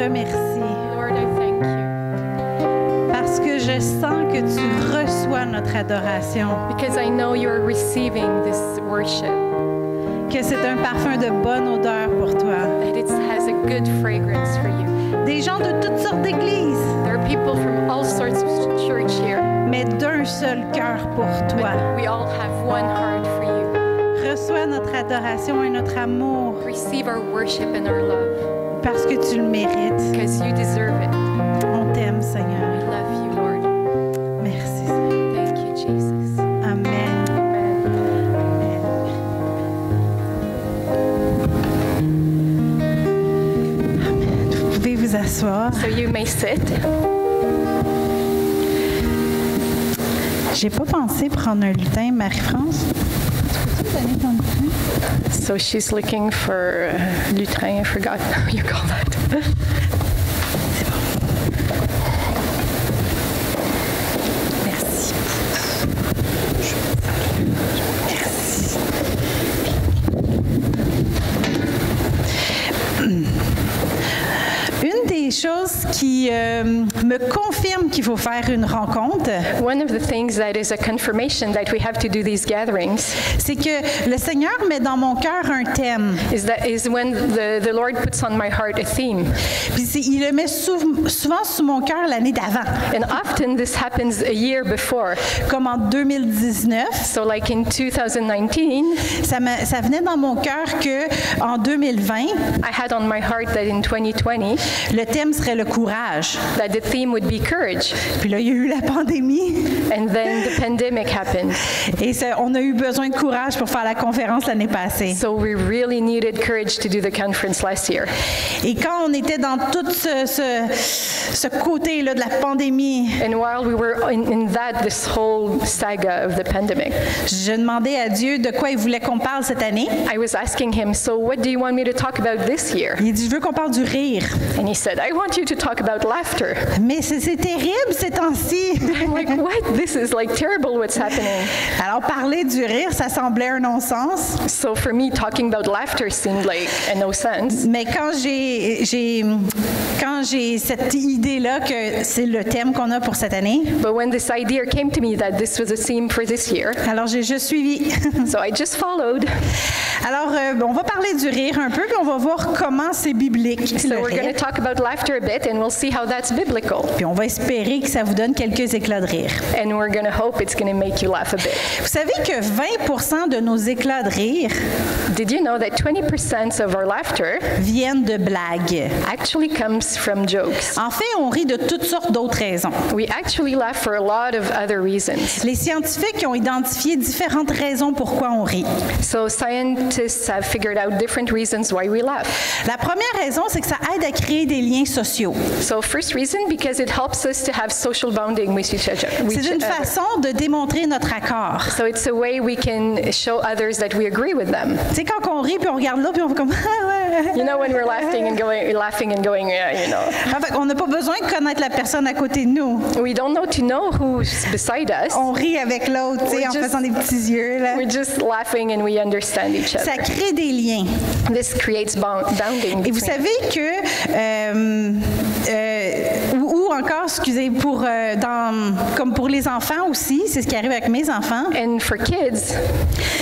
remercie. Lord, I thank you. Parce que je sens que tu reçois notre adoration. Because I know you are receiving this worship. Que c'est un parfum de bonne odeur pour toi. That it has a good fragrance for you. Des gens de toutes sortes d'églises, There are people from all sorts of church here. mais d'un seul cœur pour toi. But we all have one heart for you. Reçois notre adoration et notre amour Receive our worship and our love. parce que tu le mérites. Because you deserve it. On t'aime, I Seigneur. love you, Lord. Merci, Seigneur. Thank you, Jesus. Amen. Amen. Vous pouvez vous asseoir. So you may sit. J'ai pas pensé prendre un lutin, Marie-France. Tu peux-tu me donner ton lutin? So she's looking for lutrin. I forgot how you call that. C'est bon. Merci. Merci. Une des choses qui me confirme qu'il faut faire une rencontre, One of the things that is a confirmation that we have to do these gatherings c'est que le Seigneur met dans mon cœur un thème. is when the Lord puts on my heart a theme. Puis il le met souvent sous mon cœur l'année d'avant, And often this happens a year before. comme en 2019. So like in 2019, Ça venait dans mon cœur que en 2020, I had on my heart that in 2020, le thème serait le courage. that the theme would be courage. Puis là, il y a eu la pandémie And then the pandemic happened. et on a eu besoin de courage pour faire la conférence l'année passée. So we really needed courage to do the conference last year. Et quand on était dans tout ce côté-là de la pandémie, And while we were in this whole saga of the pandemic, je demandais à Dieu de quoi il voulait qu'on parle cette année. I was asking him, so what do you want me to talk about this year? Il dit, je veux qu'on parle du rire. And he said, I want you to talk about laughter. Mais c'est terrible ces temps-ci. I'm like, what? This is like terrible what's happening. Alors, parler du rire, ça semblait un non-sens. So for me, talking about laughter seemed like a no sense. Mais quand j'ai cette idée-là que c'est le thème qu'on a pour cette année, But when this idea came to me that this was a theme for this year, alors j'ai juste suivi. so I just followed. Alors, on va parler du rire un peu, puis on va voir comment c'est biblique, So le we're going rire. to talk about laughter a bit, and we'll see how that's biblical. Puis on va espérer que ça vous donne quelques éclats de rire. And we're going to hope it's going to make you laugh a bit. Vous savez que 20% de nos éclats de rire Did you know that 20% of our laughter viennent de blagues? actually comes from jokes? En fait, on rit de toutes sortes d'autres raisons. We actually laugh for a lot of other reasons. Les scientifiques ont identifié différentes raisons pourquoi on rit. So scientists have figured out different reasons why we laugh. La première raison, c'est que ça aide à créer des liens sociaux. So first reason, because it helps us to have social bonding with each other. C'est une façon de démontrer notre accord. So it's a way we can show others that we agree with them. Tu sais, quand on rit, puis on regarde là, puis on fait comme ah ouais. You know, when we're laughing and going, yeah, you know. En fait, on n'a pas besoin de connaître la personne à côté de nous. We don't know to know who's beside us. On rit avec l'autre, tu sais, en We're just- faisant des petits yeux là. We're just laughing and we understand each Ça other. crée des liens. This creates bonding. Et vous between- savez que, ou encore, excusez, comme pour les enfants aussi, c'est ce qui arrive avec mes enfants, And for kids,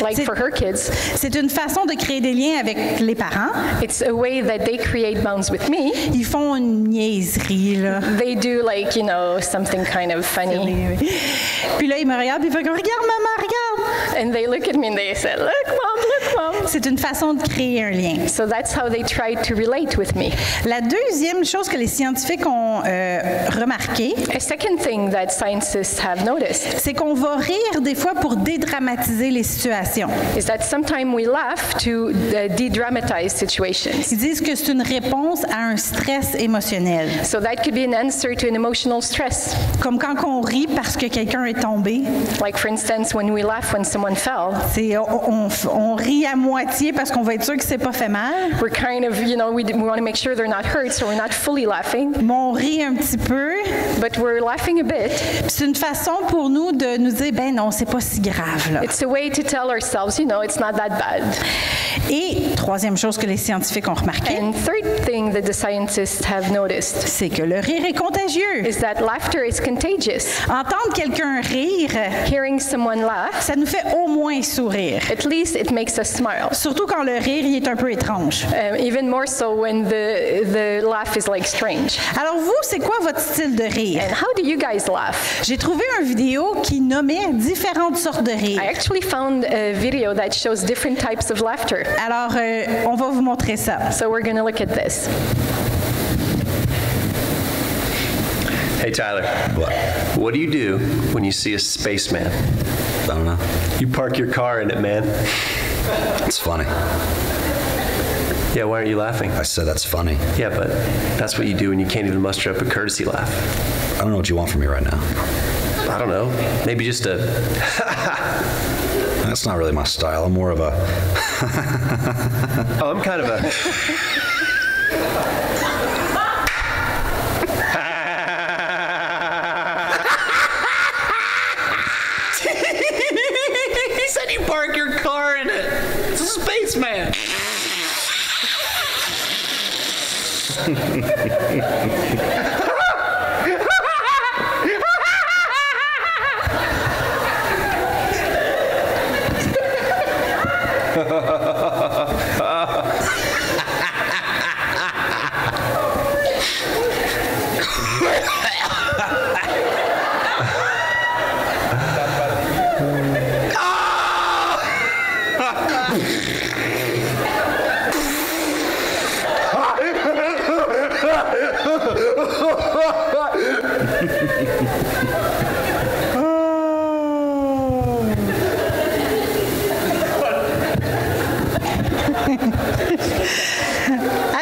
like C'est- for her kids, c'est une façon de créer des liens avec les parents. it's a way that they create bonds with me. Ils font une niaiserie, là. They do like, you know, something kind of funny. Puis là, ils me regardent, puis ils font comme, regarde, maman, regarde. And they look at me and they say, look, mom. C'est une façon de créer un lien. So that's how they try to relate with me. La deuxième chose que les scientifiques ont remarqué, A second thing that scientists have noticed c'est qu'on va rire des fois pour dédramatiser les situations. is that sometimes we laugh to de-dramatize situations. Ils disent que c'est une réponse à un stress émotionnel. So that could be an answer to an emotional stress. Comme quand on rit parce que quelqu'un est tombé. Like, for instance, when we laugh when someone someone fell. On rit à moitié parce qu'on va être sûr que c'est pas fait mal. We're kind of, we want to make sure they're not hurt, so we're not fully laughing. Mais on rit un petit peu. But we're laughing a bit. C'est une façon pour nous de nous dire, ben non, c'est pas si grave là. It's a way to tell ourselves, it's not that bad. Et troisième chose que les scientifiques ont remarqué, And third thing that the scientists have noticed c'est que le rire est contagieux. is that laughter is contagious. Entendre quelqu'un rire, Hearing someone laugh, ça nous fait au moins sourire. at least it makes us smile. Surtout quand le rire il est un peu étrange. Even more so when the laugh is like strange. Alors vous, c'est quoi votre style de rire? And how do you guys laugh? J'ai trouvé une vidéo qui nommait différentes sortes de rire. I actually found a video that shows different types of laughter. Alors, on va vous montrer ça. So we're going to look at this. Hey, Tyler. What? What do you do when you see a spaceman? I don't know. You park your car in it, man. It's funny. Yeah, why aren't you laughing? I said that's funny. Yeah, but that's what you do when you can't even muster up a courtesy laugh. I don't know what you want from me right now. I don't know. Maybe just a... That's not really my style. I'm more of a... Oh, I'm kind of a... He said you park your car in it. It's a spaceman.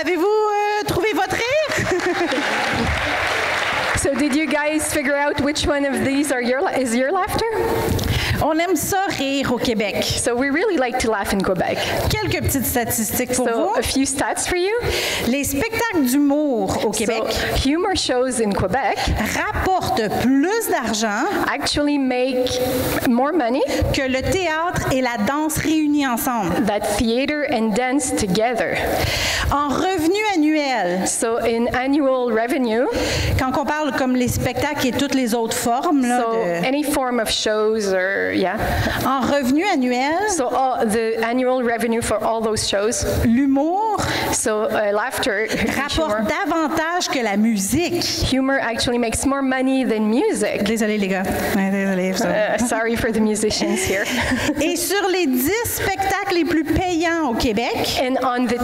Avez-vous trouvé votre rire? So did you guys figure out which one of these is your laughter? On aime ça rire au Québec. So we really like to laugh in Quebec. Quelques petites statistiques pour So vous. a few stats for you. Les spectacles d'humour au Québec So humor shows in Quebec rapportent plus d'argent actually make more money que le théâtre et la danse réunis ensemble. than theater and dance together. En revenu annuel, So in annual revenue, quand on parle comme les spectacles et toutes les autres formes, là, so any form of shows or en revenu annuel, so the annual revenue for all those shows, l'humour so laughter, rapporte davantage que la musique. humor actually makes more money than music. Désolé les gars. Ouais, désolé. Sorry for the musicians here. Et sur les 10 spectacles les plus payants au Québec, And on the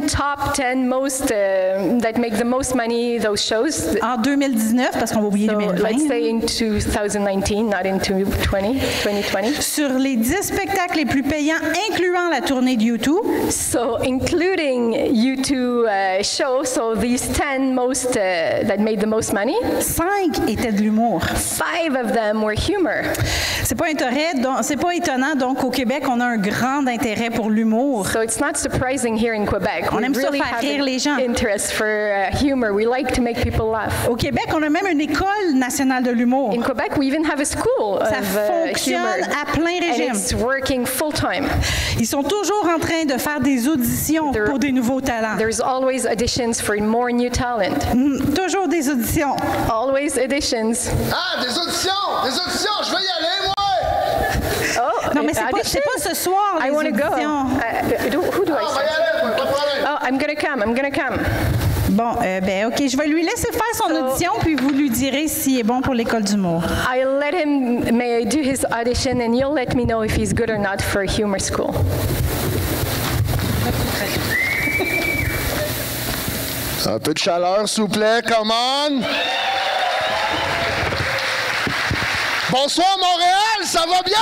top 10 most that make the most money, those shows. en 2019, parce qu'on va oublier So 2020, let's say in 2019, not in 2020. sur les 10 spectacles les plus payants, incluant la tournée de YouTube, So including U2 show, so these 10 most that made the most money, 5 étaient de l'humour. 5 of them were humor. C'est pas étonnant, donc au Québec, on a un grand intérêt pour l'humour. So it's not surprising here in Quebec. On We aime ça really faire have rire an les gens. interest for humor. We like to make people laugh. Au Québec, on a même une école nationale de l'humour. In Quebec, we even have a school Ça of fonctionne humor. à plein And régime. it's working full time. Ils sont toujours en train de faire des auditions pour des nouveaux talents. There's always auditions for more new talent. Toujours des auditions. Always auditions. Ah, des auditions! Des auditions! Je veux y aller, moi! Oh, Non, mais c'est pas ce soir, les I want to go. auditions. Who do I On va y say? aller, moi, pas de problème. Oh, I'm gonna come. Bon, OK, je vais lui laisser faire son audition, puis vous lui direz s'il est bon pour l'école d'humour. I'll let him do his audition and you'll let me know if he's good or not for humor school. Un peu de chaleur, s'il vous plaît, come on! Bonsoir, Montréal, ça va bien?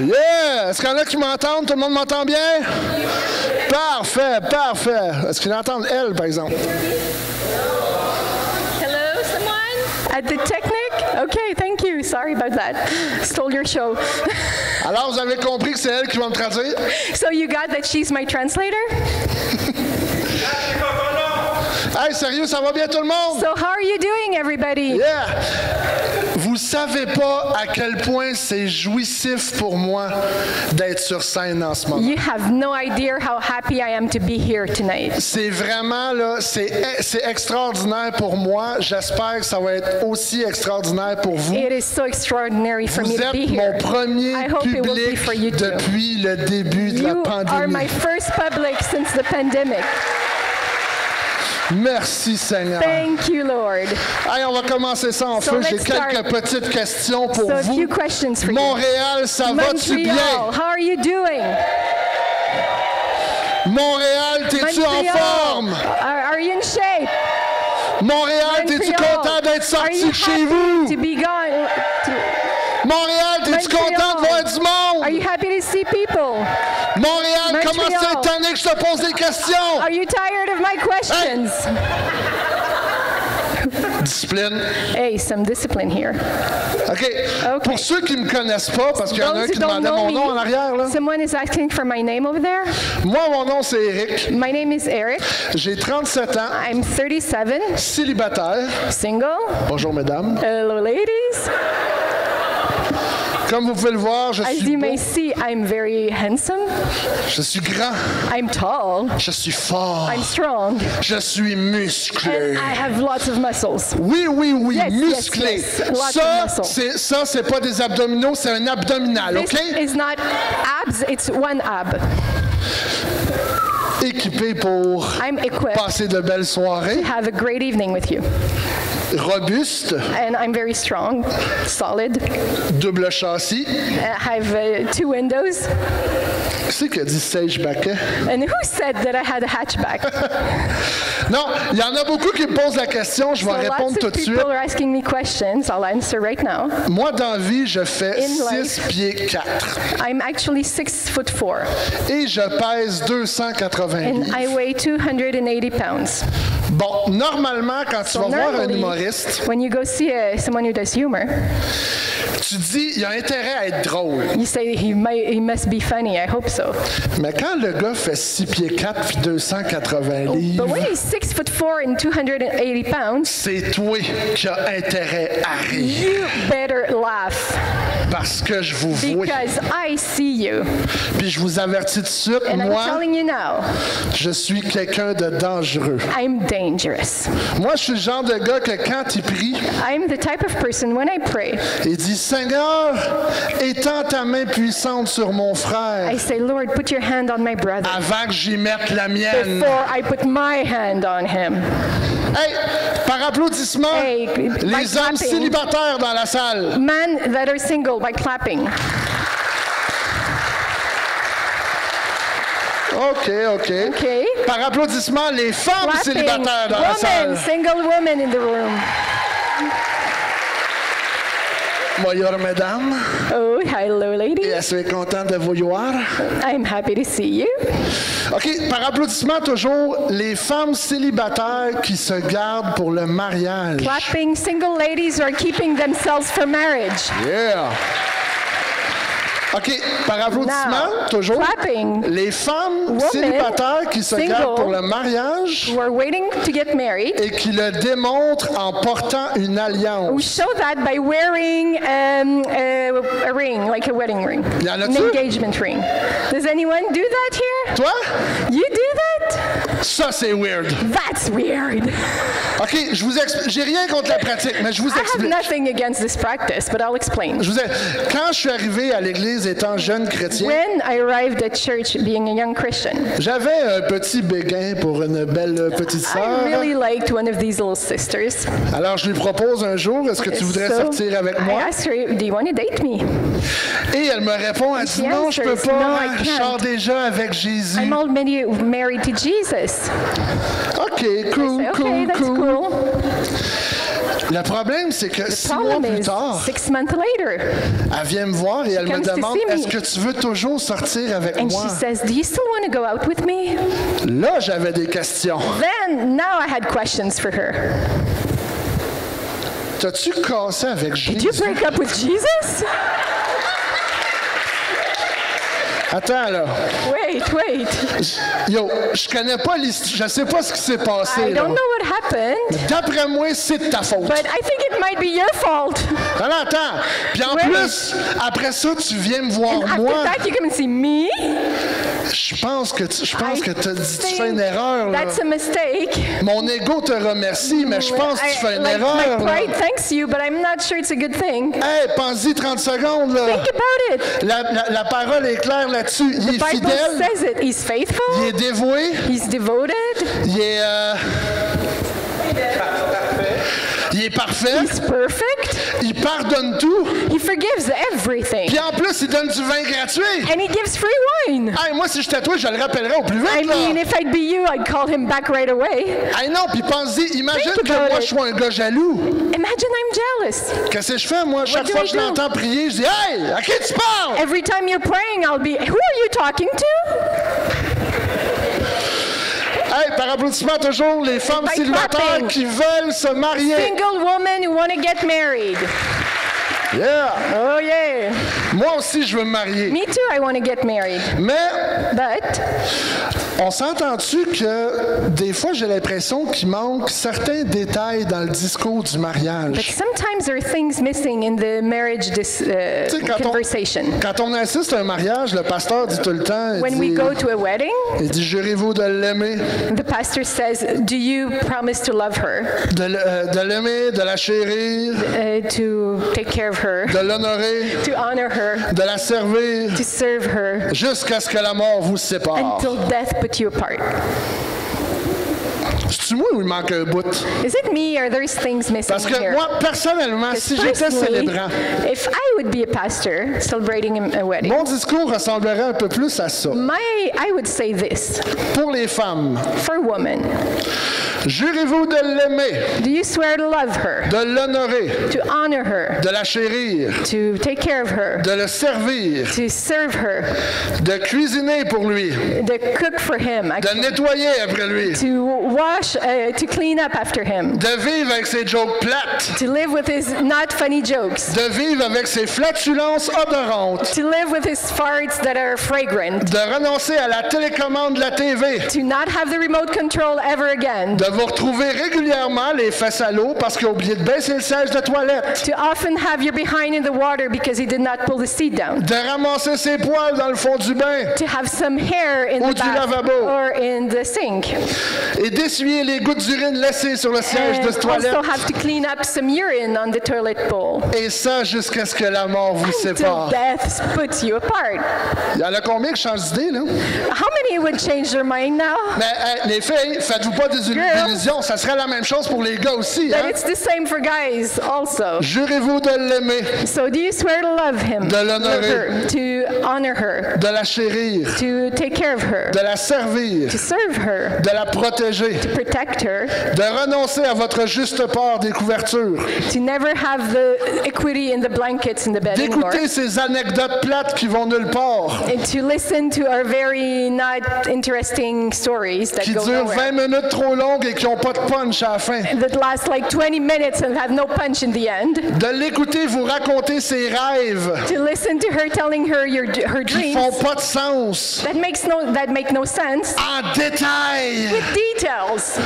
Yeah! Est-ce qu'il y en a qui m'entendent? Tout le monde m'entend bien? Parfait, parfait. Est-ce qu'ils entendent elle, par exemple? Hello, someone? At the Technic? Okay, thank you. Sorry about that. Stole your show. Alors, vous avez compris que c'est elle qui va me traduire? So you got that she's my translator? Hey, sérieux, ça va bien tout le monde? So how are you doing, everybody? Yeah! Vous savez pas à quel point c'est jouissif pour moi d'être sur scène en ce moment. You have no idea how happy I am to be here tonight. C'est vraiment, là, c'est extraordinaire pour moi. J'espère que ça va être aussi extraordinaire pour vous. It is so extraordinary for me Vous to be êtes here. mon premier I hope it will be public for you too. depuis le début de la You are my pandémie. first public since the pandemic. Merci Seigneur. Thank you, Lord. Allez, on va commencer ça en So feu. J'ai let's quelques start. petites questions pour So a vous. few questions for you. Montréal, ça va-tu bien? Montreal, how are you doing? Montréal, t'es-tu en forme? Are you in shape? Montréal, t'es-tu Montreal, content d'être are sorti you de chez happy vous? to be gone? Montréal, t'es-tu content de voir du monde? Are you happy to see people? Montréal, comment Montreal. c'est étonné que je te pose des questions? Are you tired of my questions? Discipline. Hey, some discipline here. OK. Pour ceux qui ne me connaissent pas, parce qu'il y en a un Those qui who don't demandait know mon nom en me, arrière, là. someone is asking for my name over there. Moi, mon nom, c'est Eric. My name is Eric. J'ai 37 ans, I'm 37, célibataire. single. Bonjour, mesdames. Hello, ladies. Comme vous pouvez le voir, je As suis you beau, may see, I'm very handsome. je suis grand, I'm tall. je suis fort, I'm strong. je suis musclé. And I have lots of muscles. Oui, oui, oui, Yes, musclé. yes, yes. Lots of muscle. Ça, c'est pas des abdominaux, c'est un abdominal, This OK? is not abs, it's one ab. Équipé pour I'm equipped passer de belles soirées, to have a great evening with you. robuste, And I'm very strong, solid. double châssis. I have 2 windows. Qui c'est qui a dit Sage Baquet? And who said that I had a hatchback? Non, il y en a beaucoup qui me posent la question, je vais So répondre lots tout of de suite. people are asking me questions. I'll answer right now. Moi, dans la vie, je fais In 6 pieds 4 I'm actually 6'4", et je pèse 280 and livres. I weigh 280 pounds. Bon, normalement, quand tu vas voir un Normally, humoriste, when you go see someone who does humor, tu dis, il a intérêt à être drôle. you say he must be funny. I hope so. Mais quand le gars fait 6 pieds 4 puis 280 livres, But when he's 6'4" and 280 pounds, c'est toi qui as intérêt à rire. you better laugh Parce que je vous vois. because I see you. Puis je vous avertis tout de suite, And I'm moi, telling you now, je suis quelqu'un de dangereux. I'm dangerous. Moi, je suis le genre de gars que quand il prie, I'm the type of person when I pray, il dit, Seigneur, étends ta main puissante sur mon frère I say, Lord, put your hand on my brother avant que j'y mette la mienne. before I put my hand on him. Hey, par applaudissement, Hey, by les hommes clapping. célibataires dans la salle. Men that are single by clapping. OK. Okay. Par applaudissement, les femmes Clapping. célibataires dans la salle. Woman, single woman in the room. Bonjour, mesdames. Oh, hello, Et ladies. je suis content de vous voir. I'm happy to see you. OK, par applaudissement, toujours, les femmes célibataires qui se gardent pour le mariage. Clapping, single ladies who are keeping themselves for marriage. Yeah! OK, par applaudissement, Now, toujours, clapping. les femmes Women, célibataires qui se single, gardent pour le mariage Who are waiting to get married. et qui le démontrent en portant une We alliance. show that by wearing a ring, like a wedding ring, Y en an a-tu? engagement ring. Does anyone do that here? Toi? You do that? Ça, c'est weird. That's weird. OK, je vous explique. J'ai rien contre la pratique, mais je vous I have explique. nothing against this practice, but I'll explain. Quand je suis arrivé à l'église étant jeune chrétien, When I arrived at church being a young Christian, j'avais un petit béguin pour une belle petite sœur. I really liked one of these little sisters. Alors, je lui propose un jour, est-ce que tu voudrais So sortir avec I moi? asked her, do you want to date me? Et elle me répond, elle dit, she non, je peux answers, pas, "No, I je can't." sors déjà avec Jésus. I'm already married to Jesus. OK, I cool, say, okay, that's cool. Le problème, c'est que 6 mois Problem plus is, tard, 6 months later, elle vient me voir et elle me comes to demande, see me. est-ce que tu veux toujours sortir avec and moi? she says, do you still want to go out with me? Là, j'avais des questions. Then, now I had questions for her. T'as-tu cassé avec Did you Jésus? break up with Jesus? Attends, là. Wait. Yo, je connais pas l'histoire. Je sais pas ce qui s'est passé, I là. don't know what happened, D'après moi, c'est de ta faute. but I think it might be your fault. Non, attends. Puis en Wait. plus, après ça, tu viens me voir, After moi. that, you come and see me. Je pense que tu I fais une erreur, là. That's a mistake. Mon ego te remercie, mais je pense que tu fais une My erreur, là. pride thanks you, but I'm not sure it's a good thing. Hey, pense-y 30 secondes, là. Think about it. La parole est claire là-dessus. Il est The Bible fidèle, says it. He's il faithful. est dévoué, He's devoted. il est parfait, He's perfect. il pardonne tout, He forgives everything. puis en plus, il donne du vin gratuit. And he gives free wine. Hey, moi, si j'étais toi, je le rappellerais au plus vite, I mean, là. if I'd be you, I'd call him back right away. Hey, non, puis pense-y, imagine Think que about moi, it. je suis un gars jaloux. Imagine I'm jealous. Qu'est-ce que je fais, moi? Chaque do fois I que je do? l'entends prier, je dis « Hey, à qui tu parles? Every time you're praying, I'll be, who are you talking to? » Hey, par applaudissement toujours, les femmes By célibataires clapping. qui veulent se marier. Single women who want to get married. Yeah! Oh yeah. Moi aussi, je veux me marier. Me too, I want to get married. Mais But on s'entend-tu que des fois, j'ai l'impression qu'il manque certains détails dans le discours du mariage. sometimes there are things missing in the marriage Tu sais, conversation. quand on assiste à un mariage, le pasteur dit tout le temps, When we go to a wedding, il dit, jurez-vous de l'aimer, the pastor says, do you promise to love her, de l'aimer, de la chérir, to take care of her, de l'honorer, to honor her, de la servir, to serve her, jusqu'à ce que la mort vous sépare. until death put you apart? C'est-tu moi ou il manque un bout? Is it me or there's things missing Parce que here? moi, personnellement, si j'étais Personally, célébrant, if I would be a pastor celebrating a wedding, mon discours ressemblerait un peu plus à ça. I would say this Pour les femmes, for women. jurez-vous de l'aimer, Do you swear to love her, de l'honorer, to honor her, de la chérir, to take care of her, de le servir, to serve her, de cuisiner pour lui, to cook for him, de actually, nettoyer après lui, to wash, to clean up after him, de vivre avec ses jokes plates, to live with his not funny jokes, de vivre avec ses flatulences odorantes, to live with his farts that are fragrant, de renoncer à la télécommande de la TV, to not have the remote control ever again, de vous retrouver régulièrement les fesses à l'eau parce qu'il a oublié de baisser le siège de toilette, to often have your behind in the water because he did not pull the seat down, de ramasser ses poils dans le fond du bain to have some hair in Ou the du bath lavabo. or in the sink, et d'essuyer les gouttes d'urine laissées sur le siège de and toilette. also have to clean up some urine on the toilet bowl Et ça jusqu'à ce que la mort vous until sépare. death puts you apart. Il y en a combien qui changent d'idée, là? How many would change their mind now? Mais hey, les filles, faites-vous pas des Girls. illusions. Ça serait la même chose pour les gars aussi, But hein? it's the same for guys also. Jurez-vous de l'aimer, So do you swear to love him, De l'honorer. love her, to honor her, de la chérir, to take care of her, de la servir, to serve her, de la protéger, protect her, de renoncer à votre juste part des couvertures, to never have the equity in the blankets in the bed anymore, d'écouter ces anecdotes plates qui vont nulle part, and to listen to our very not interesting stories that qui go durent nowhere, 20 minutes trop longues et qui n'ont pas de punch à la fin. that last like 20 minutes and have no punch in the end, De l'écouter vous raconter ses rêves to listen to her telling her her qui dreams font pas de sens that make no sense, en détail, with details.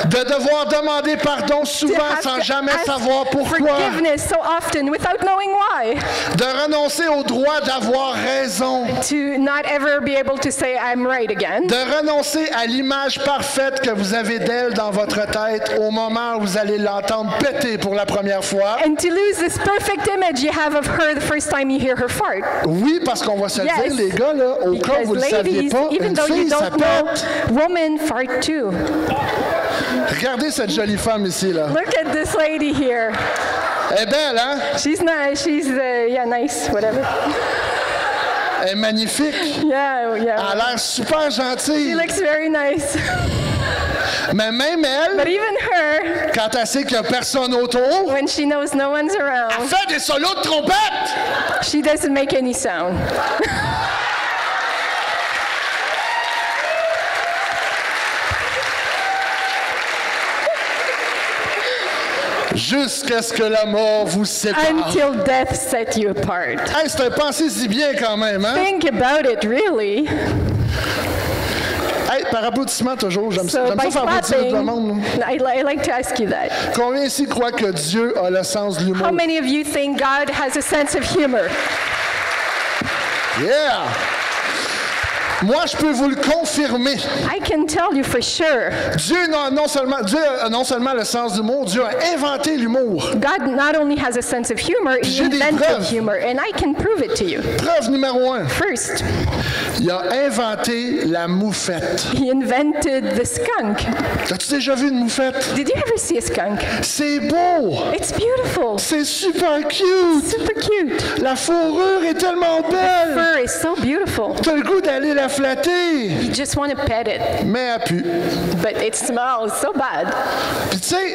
de devoir demander pardon To souvent have sans to jamais ask savoir pourquoi, forgiveness so often without knowing why. de renoncer au droit d'avoir raison, To not ever be able to say I'm right again. de renoncer à l'image parfaite que vous avez d'elle dans votre tête au moment où vous allez l'entendre péter pour la première fois. And to lose this perfect image you have of her the first time you hear her fart. Oui, parce qu'on va se le Yes. dire, les gars, là, au cas où Because vous ne le saviez ladies, pas, even une though you fille, ça don't know, pète. women fart too. Regardez cette jolie femme ici, là. Look at this lady here. Elle est belle, hein? She's nice. She's yeah, nice, whatever. Elle est magnifique. Yeah, Elle yeah. a l'air super She gentille. looks very nice. Mais même But elle, even her, quand elle sait qu'il n'y a personne autour, when she knows no one's elle around, fait des solos de trompette. she doesn't make any sound. Jusqu'à ce que la mort vous sépare. until death set you apart. Hey, c'est un pensée si bien quand même, hein? Think about it, really. Hey, par applaudissement toujours, j'aime ça So by faire applaudir clapping, le monde. I like to ask you that. Combien ici croient que Dieu a le sens de l'humour? How many of you think God has a sense of humor? Yeah! Moi, je peux vous le confirmer. I can tell you for sure. Dieu a non seulement le sens de l'humour, Dieu a inventé l'humour. God not only has a sense of humor, he J'ai des invented preuves. humor, and I can prove it to you. Preuve numéro 1, First, il a inventé la moufette. he invented the skunk. As-tu déjà vu une moufette? Did you ever see a skunk? C'est beau! It's beautiful. C'est super cute! Super cute. La fourrure est tellement belle! Fur is so beautiful. T'as le goût d'aller la flatter! You just want to pet it, Mais elle pue. but it smells so bad. Puis tu sais,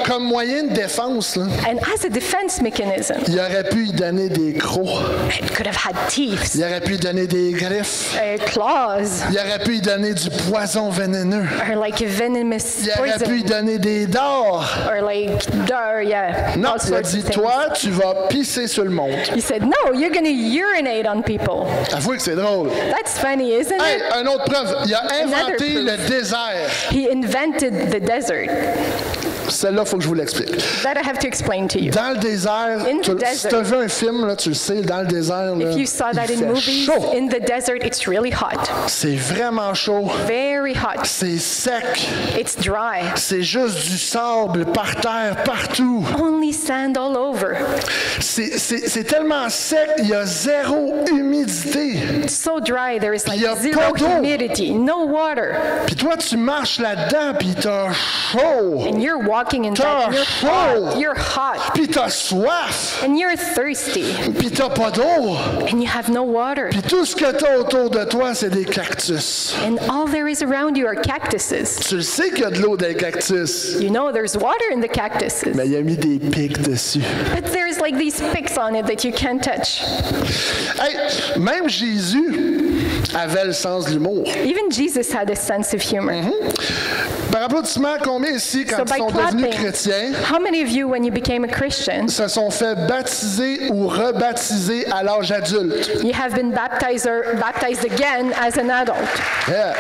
comme moyen de défense, là, And as a defense mechanism, il aurait pu y donner des crocs. it could have had teeth, Il aurait pu y donner des griffes. claws, Il aurait pu y donner du poison vénéneux. or like a venomous Il aurait pu y poison, donner des dards. or like yeah, Non, all il a sorts dit, of things. toi, tu vas pisser sur le monde. He said, no, you're going to urinate on people. Avouez que c'est drôle. That's funny, isn't Hey, it? une autre preuve. Il a Another inventé proof. le désert. He invented the desert. Celle-là, il faut que je vous l'explique. That I have to explain to you. Dans le désert, In the si desert. tu as vu un film, là, tu le sais, dans le désert, là, If you saw that il in fait movies, chaud. in the desert, it's really hot. C'est vraiment chaud. Very hot. C'est sec. It's dry. C'est juste du sable par terre, partout. Only sand all over. C'est tellement sec, il y a zéro humidité. It's so dry, there is like Puis y a zero pas d'eau. humidity, no water. Puis toi, tu marches là-dedans, puis t'as chaud. And you're walking in that, T'as and you're chaud. hot. You're hot. Puis t'as soif. And you're thirsty. Puis t'as pas d'eau. And you have no water. Puis tout ce que t'as autour de toi, c'est des cactus. And all there is around you are cactuses. Tu le sais qu'il y a de l'eau dans les cactus. You know there's water in the cactuses. Mais il a mis des pics dessus. But there's like these picks on it that you can't touch. Hey, même Jésus avait le sens de l'humour. Even Jesus had a sense of humor. Par applaudissement, combien ici, quand So ils by sont devenus clapping, chrétiens, how many of you, when you became a Christian, se sont fait baptiser ou rebaptiser à l'âge adulte? you have been baptized or baptized again as an adult? Yeah.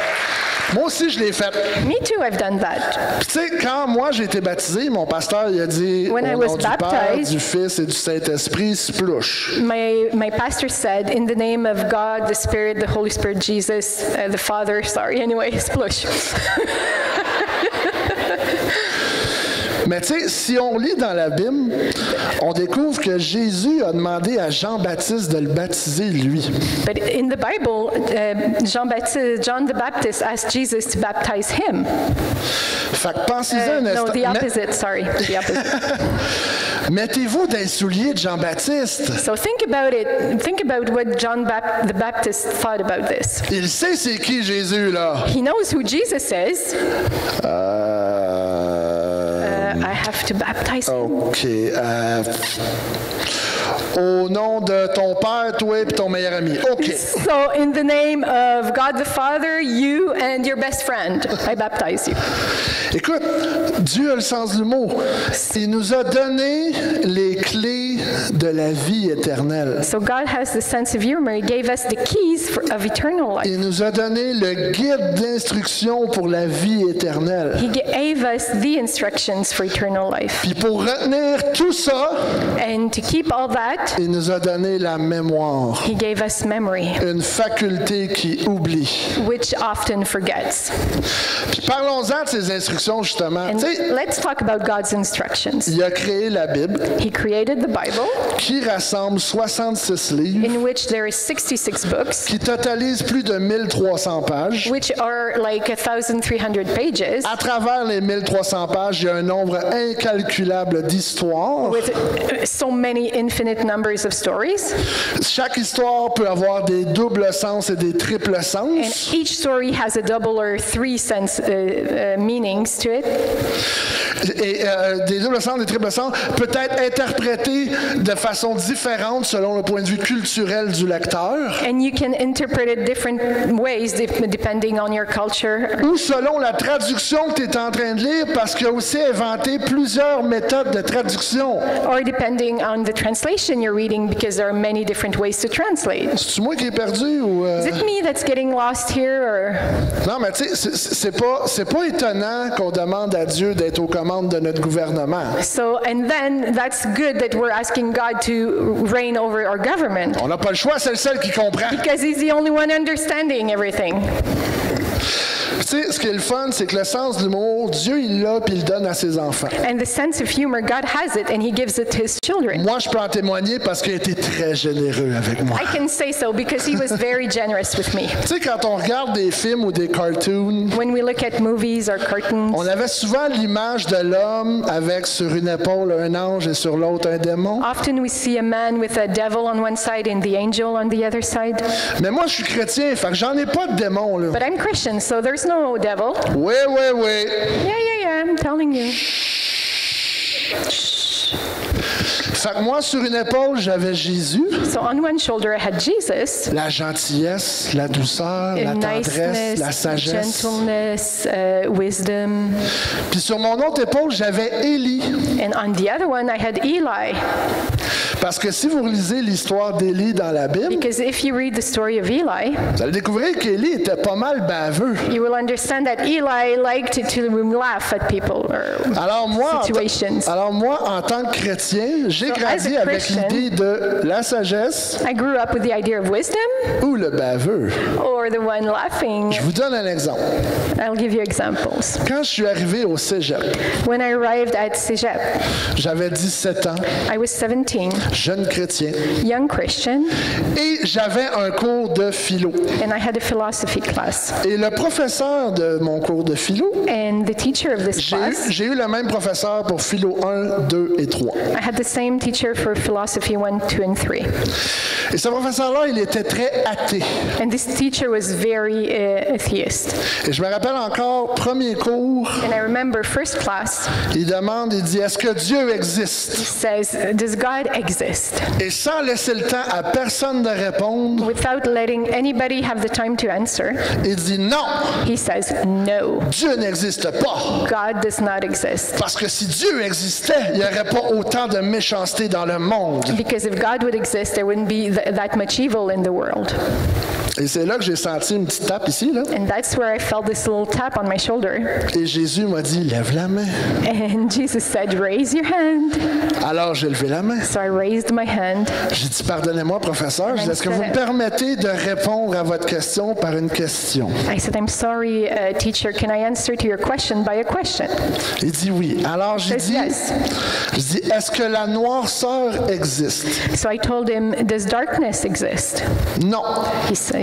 Moi aussi, je l'ai fait. Me too, I've done that. Puis tu sais, quand moi j'ai été baptisé, mon pasteur il a dit When I au was nom du Père, baptized, du Fils et du Saint-Esprit, splouche. My pastor said, in the name of God, the Spirit, the Holy Spirit, Jesus, the Father, sorry, anyway, splush. Mais tu sais, si on lit dans la Bible, on découvre que Jésus a demandé à Jean-Baptiste de le baptiser lui. But in the Bible, John the Baptist asked Jesus to baptize him. Fait que pensez-en un No, instant. the opposite, sorry, the opposite. Mettez-vous dans les souliers de Jean-Baptiste. So think about it. Think about what John the Baptist thought about this. Il sait c'est qui Jésus, là. He knows who Jesus is. I have to baptize him. OK. Au nom de ton père, toi et ton meilleur ami. OK. So in the name of God the Father, you and your best friend, I baptize you. Écoute, Dieu a le sens de l'humour. Il nous a donné les clés de la vie éternelle. So God has the sense of humor. He gave us the keys of eternal life. Il nous a donné le guide d'instruction pour la vie éternelle. He gave us the instructions for eternal life. Puis pour retenir tout ça, And to keep all that, il nous a donné la mémoire, He gave us memory, une faculté qui oublie. which often forgets. Puis parlons-en de ces instructions justement. And Tu sais, let's talk about God's instructions. il a créé la Bible He created the Bible, qui rassemble 66 livres, in which there is 66 books, qui totalise plus de 1300 pages. which are like 1,300 pages, À travers les 1300 pages, il y a un nombre incalculable d'histoires. with so many infinite numbers of stories. Chaque histoire peut avoir des doubles sens et des triples And sens. each story has a double or three sense meanings to it. Et des doubles sens, des triples sens, peut être interprété de façon différente selon le point de vue culturel du lecteur. And you can interpret it different ways depending on your culture. Ou selon la traduction que tu es en train de lire, parce qu'il a aussi inventé plusieurs méthodes de traduction. Or depending on the translation you're reading, because there are many different ways to translate. C'est-tu moi qui est perdu ou... Is it me that's getting lost here, or? Non, mais tu sais, c'est pas étonnant qu'on demande à Dieu d'être aux commandes de notre gouvernement. So, and then that's good that we're asking God to reign over our government, On n'a pas le choix, c'est le seul qui comprend. because He's the only one understanding everything. Tu sais, ce qui est le fun, c'est que le sens de l'humour, Dieu, il l'a puis il le donne à ses enfants. And the sense of humor, God has it, and He gives it to His children. Moi, je peux en témoigner parce qu'il a été très généreux avec moi. I can say so because He was very generous with me. Tu sais, quand on regarde des films ou des cartoons, When we look at movies or cartoons, on avait souvent l'image de l'homme avec sur une épaule un ange et sur l'autre un démon. often we see a man with a devil on one side and the angel on the other side. Mais moi, je suis chrétien, fait que j'en ai pas de démon, là. But I'm Christian, so there's no devil. Oui. Yeah, I'm telling you. Fait que moi, sur une épaule, j'avais Jésus, So on one shoulder I had Jesus, la gentillesse, la douceur, la tendresse, la niceness, sagesse. gentleness, wisdom. Puis sur mon autre épaule, j'avais Élie. And on the other one I had Eli. Parce que si vous relisez l'histoire d'Élie dans la Bible, Because if you read the story of Eli, vous allez découvrir qu'Élie était pas mal baveux. you will understand that Eli liked to laugh at people or Alors situations. moi, en tant que chrétien, j'ai So, grandi as a avec Christian, l'idée de la sagesse I grew up with the idea of wisdom ou le baveux. or the one laughing. Je vous donne un exemple. I'll give you examples. Quand je suis arrivé au cégep, When I arrived at Cégep, j'avais 17 ans, I was 17, jeune chrétien, young Christian, et j'avais un cours de philo. and I had a philosophy class. Et le professeur de mon cours de philo, And the teacher of this class, j'ai eu le même professeur pour philo 1, 2 et 3. I had the same teacher for philosophy 1, 2, and 3. Et ce professeur-là, il était très athée. And this teacher was very atheist. Et je me rappelle encore, premier cours, And I remember first class, il demande, il dit, est-ce que Dieu existe? says, does God exist? Et sans laisser le temps à personne de répondre, Without letting anybody have the time to answer, il dit non, he says, no, Dieu n'existe pas. God does not exist. Parce que si Dieu existait, il n'y aurait pas autant de méchanceté dans le monde. Because if God would exist, there wouldn't be that much evil in the world. Et c'est là que j'ai senti une petite tape ici, là. And that's where I felt this little tap on my shoulder. Et Jésus m'a dit, lève la main. And Jesus said, raise your hand. Alors j'ai levé la main. So I raised my hand. J'ai dit, pardonnez-moi, professeur, j'ai dit, est-ce que vous me permettez de répondre à votre question par une question? I said, I'm sorry, teacher, can I answer to your question by a question? Il dit oui. Alors j'ai Says dit, yes. est-ce que la noirceur existe? So I told him, does darkness exist? Non.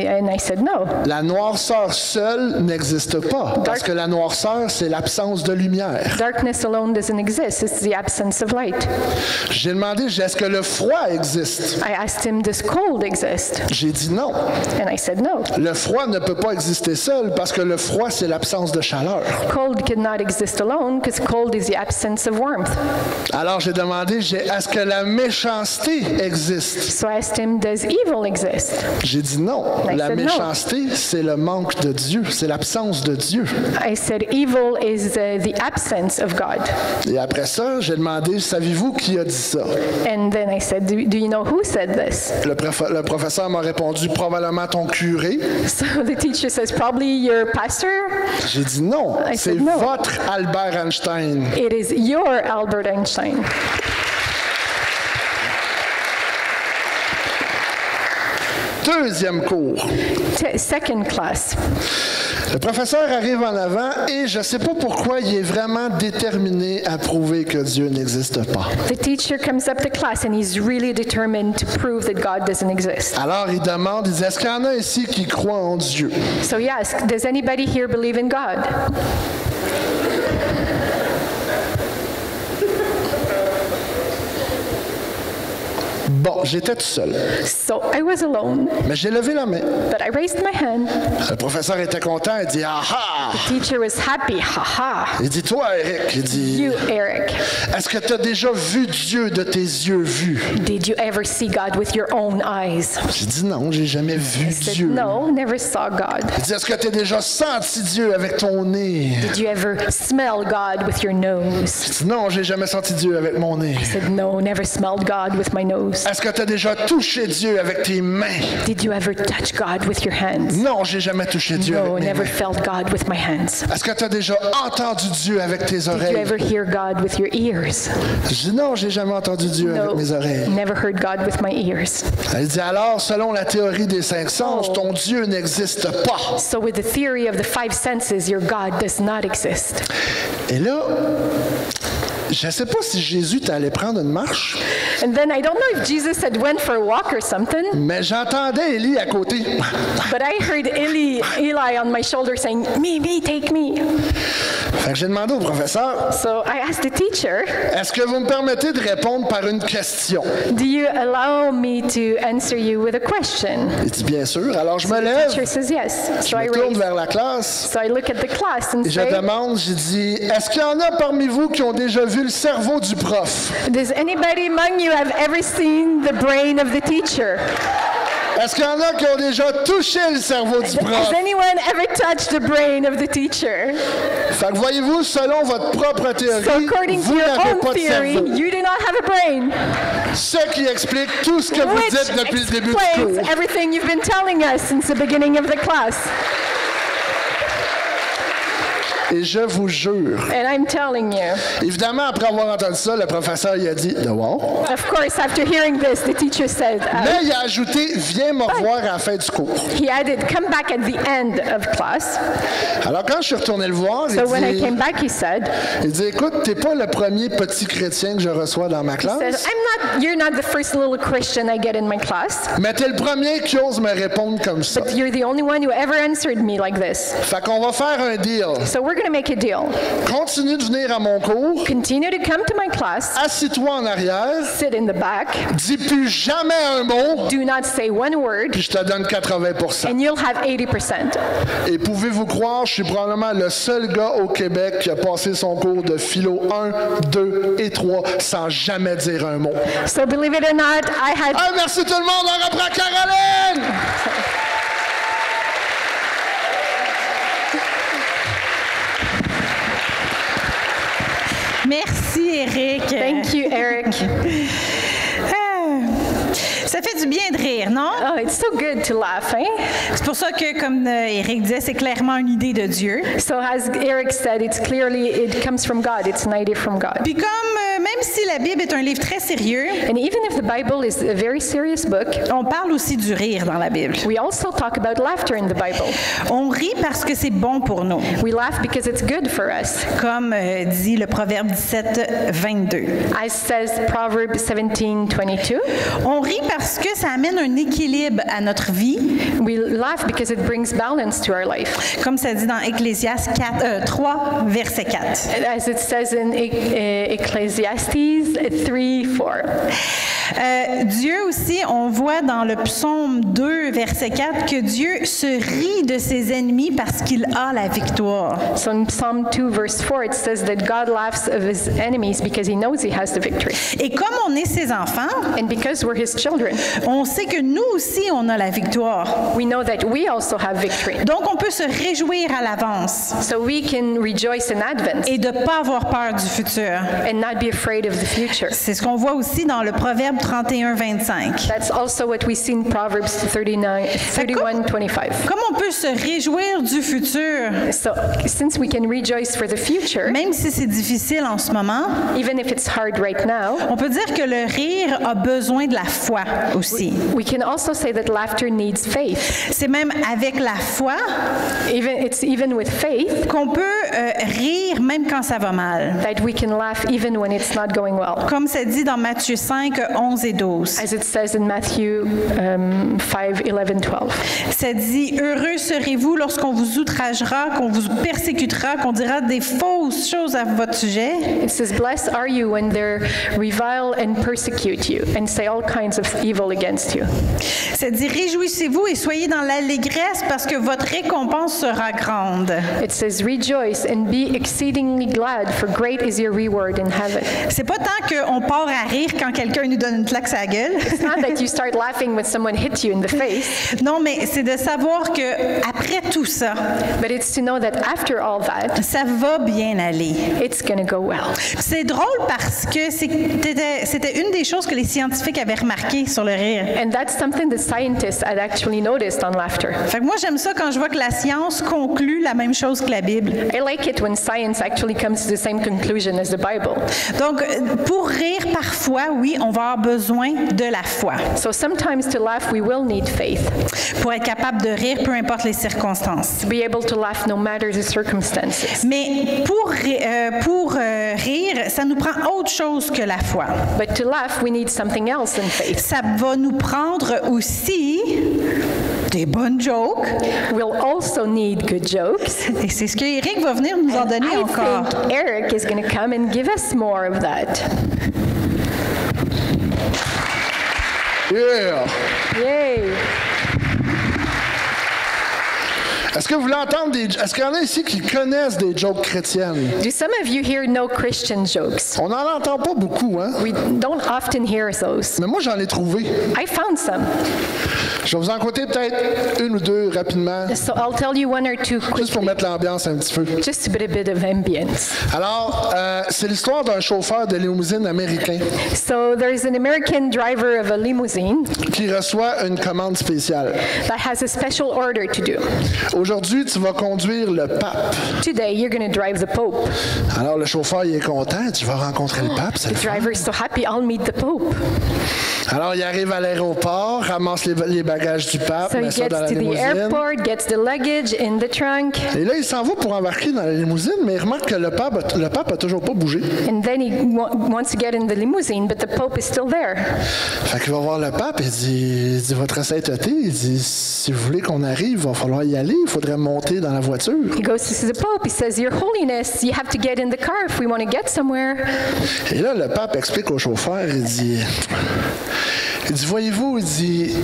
And I said, no. La noirceur seule n'existe pas, parce que la noirceur, c'est l'absence de lumière. Darkness alone doesn't exist. It's the absence of light. J'ai demandé, est-ce que le froid existe? I asked him, does cold exist? J'ai dit non. And I said, no. Le froid ne peut pas exister seul, parce que le froid, c'est l'absence de chaleur. Cold cannot exist alone because cold is the absence of warmth. Alors j'ai demandé, est-ce que la méchanceté existe? So I asked him, does evil exist? J'ai dit non. I La said no. méchanceté, c'est le manque de Dieu, c'est l'absence de Dieu. I said, evil is the absence of God. Et après ça, j'ai demandé, savez-vous qui a dit ça? And then I said, do you know who said this? Le professeur m'a répondu, probablement ton curé. So the teacher says, probably your pastor. J'ai dit non, I c'est said no. votre Albert Einstein. It is your Albert Einstein. Deuxième cours. Second class. Le professeur arrive en avant et je ne sais pas pourquoi il est vraiment déterminé à prouver que Dieu n'existe pas. The teacher comes up to class and he's really determined to prove that God doesn't exist. Alors il demande, il dit, est-ce qu'il y en a ici qui croient en Dieu? So he asks, does anybody here believe in God? Bon, j'étais tout seul. So I was alone, Mais j'ai levé la main. but I raised my hand. Le professeur était content. Il dit, ah ah! Teacher was happy. Ha Il dit, toi, Eric, il dit, You, Eric, est-ce que tu as déjà vu Dieu de tes yeux vus? did you ever see God with your own eyes? J'ai dit, non, j'ai jamais vu I said, Dieu. no, never saw God. Il dit, est-ce que tu as déjà senti Dieu avec ton nez? Did you ever smell God with your nose? J'ai dit, non, j'ai jamais senti Dieu avec mon nez. I said, no, never smelled God with my nose. Est-ce que tu as déjà touché Dieu avec tes mains? Did you ever touch God with your hands? Non, j'ai jamais touché Dieu No, avec mes never mains. felt God with my hands. Est-ce que tu as déjà entendu Dieu avec tes Did you oreilles? ever hear God with your ears? Je dis, non, j'ai jamais entendu Dieu avec No, mes oreilles. never heard God with my ears. Elle dit, alors, selon la théorie des cinq sens, ton Dieu n'existe pas. So with the theory of the five senses, your God does not exist. Et là, je ne sais pas si Jésus t'allait prendre une marche, And then I don't know if Jesus had went for a walk or something, mais j'entendais Élie à côté. but I heard Eli on my shoulder saying, me, take me. Fait que j'ai demandé au professeur, So I asked the teacher, est-ce que vous me permettez de répondre par une question? do you allow me to answer you with a question? Il dit, bien sûr. Alors, je me The lève, teacher says yes. je So I me tourne raise. vers la classe So I look at the class and et je say, demande, j'ai dit, est-ce qu'il y en a parmi vous qui ont déjà vu le cerveau du prof? does anybody among you have ever seen the brain of the teacher? Est-ce qu'il y en a qui ont déjà touché le cerveau du prof? Has anyone ever touched the brain of the teacher? Fait que voyez-vous, selon votre propre théorie, So according to vous your n'avez own pas de theory, cerveau. you do not have a brain, Ce qui explique tout ce que vous which dites depuis le début du explains cours. everything you've been telling us since the beginning of the class. Et je vous jure, And I'm telling you, évidemment, après avoir entendu ça, le professeur il a dit « dehors ». of course, after hearing this, the teacher said, Mais il a ajouté « viens me revoir à la fin du cours he added, come back at the end of class. ». Alors quand je suis retourné le voir, So when I il came back, he said, dit « écoute, t'es pas le premier petit chrétien que je reçois dans ma classe, you're not the first little Christian I get in my class, mais t'es le premier qui ose me répondre comme ça. but you're the only one who ever answered me like this. Fait qu'on va faire un deal. So we're going to make a deal. Continue de venir à mon cours, Continue to come to my class, assis-toi en arrière, sit in the back, dis plus jamais un mot, do not say one word, puis je te donne 80%. and you'll have 80%. Et pouvez-vous croire, je suis probablement le seul gars au Québec qui a passé son cours de philo 1, 2 et 3 sans jamais dire un mot. So believe it or not, I had Ah, merci tout le monde, on reprend Caroline! Merci, Eric. Thank you, Eric. Ça fait du bien de rire, non? Oh, it's so good to laugh, eh? C'est pour ça que, comme Eric disait, c'est clairement une idée de Dieu. So as Eric said, it comes from God. It's an idea from God. Puis comme, même si la Bible est un livre très sérieux, And even if the Bible is a very serious book, on parle aussi du rire dans la Bible. we also talk about laughter in the Bible. On rit parce que c'est bon pour nous, We laugh because it's good for us. comme dit le Proverbe 17, 22. As says Proverbs 17:22, On rit parce que ça amène un équilibre à notre vie, we laugh because it brings balance to our life. comme ça dit dans Ecclésiaste 3, verset 4. As it says in Ecclesiastes 3:4. Dieu aussi, on voit dans le psaume 2, verset 4, que Dieu se rit de ses ennemis parce qu'il a la victoire. So in Psalm 2 verse 4, it says that God laughs of his enemies because he knows he has the victory. Et comme on est ses enfants, And because we're his children, on sait que nous aussi, on a la victoire. we know that we also have victory. Donc, on peut se réjouir à l'avance So we can rejoice in advance et de ne pas avoir peur du futur. and not be afraid of the future. C'est ce qu'on voit aussi dans le Proverbe 31, 25. That's also what we see in Proverbs 31:25. Comme on peut se réjouir du futur, So since we can rejoice for the future, même si c'est difficile en ce moment, even if it's hard right now, on peut dire que le rire a besoin de la foi aussi. we can also say that laughter needs faith. C'est même avec la foi Even with faith qu'on peut rire même quand ça va mal. That we can laugh even when it's not going well. Comme c'est dit dans Matthieu 5, 11 et 12. As it says in Matthew 5, 11, 12. C'est dit, heureux serez-vous lorsqu'on vous outragera, qu'on vous persécutera, qu'on dira des fausses choses à votre sujet. It says, blessed are you when they revile and persecute you and say all kinds of evil against you. C'est dit, réjouissez-vous et soyez dans l'allégresse parce que votre récompense sera grande. It says, rejoice and be exceedingly glad, for great is your reward in heaven. C'est pas tant qu'on part à rire quand quelqu'un nous donne une claque à la gueule. It's not that you start laughing when someone hits you in the face, Non, mais c'est de savoir que après tout ça, but it's to know that after all that, ça va bien aller. it's going to go well. C'est drôle parce que c'était une des choses que les scientifiques avaient remarqué sur le rire. And that's something that scientists had actually noticed on laughter. Fait que moi, j'aime ça quand je vois que la science conclut la même chose que la Bible. I like it when science actually comes to the same conclusion as the Bible. Donc, pour rire, parfois, oui, on va avoir besoin de la foi. So sometimes to laugh, we will need faith. Pour être capable de rire, peu importe les circonstances. To be able to laugh no matter the circumstances. Mais pour rire, ça nous prend autre chose que la foi. But to laugh, we need something else than faith. Ça va nous prendre aussi des bonnes jokes. We'll also need good jokes. Et c'est ce que Eric va venir nous en donner I encore. think Eric is going to come and give us more of that. Yeah! Yay! Est-ce que vous voulez entendre des... Est-ce qu'il y en a ici qui connaissent des jokes chrétiennes? Do some of you here know Christian jokes? On n'en entend pas beaucoup, hein? We don't often hear those. Mais moi, j'en ai trouvé. I found some. Je vais vous en compter peut-être une ou deux rapidement, So I'll tell you one or two juste pour quickly, mettre l'ambiance un petit peu. just to put a bit of ambience. Alors, c'est l'histoire d'un chauffeur de limousine américain So there's an American driver of a limousine qui reçoit une commande spéciale. that has a special order to do. Aujourd'hui, tu vas conduire le pape. Today, you're going to drive the Pope. Alors, le chauffeur, il est content. Tu vas rencontrer le pape, c'est The le fun. driver is so happy, I'll meet the Pope. Alors, il arrive à l'aéroport, ramasse les bagages du pape, So he met ça gets dans la to the limousine. airport, gets the luggage in the trunk, Et là, il s'en va pour embarquer dans la limousine, mais il remarque que le pape a toujours pas bougé. and then he wants to get in the limousine, but the Pope is still there. Fait qu'il va voir le pape et il dit votre sainteté, il dit si vous voulez qu'on arrive, il va falloir y aller, il faudrait monter dans la voiture. He goes to see the Pope. He says, Your Holiness, you have to get in the car if we want to get somewhere. Et là, le pape explique au chauffeur, il dit voyez-vous, il dit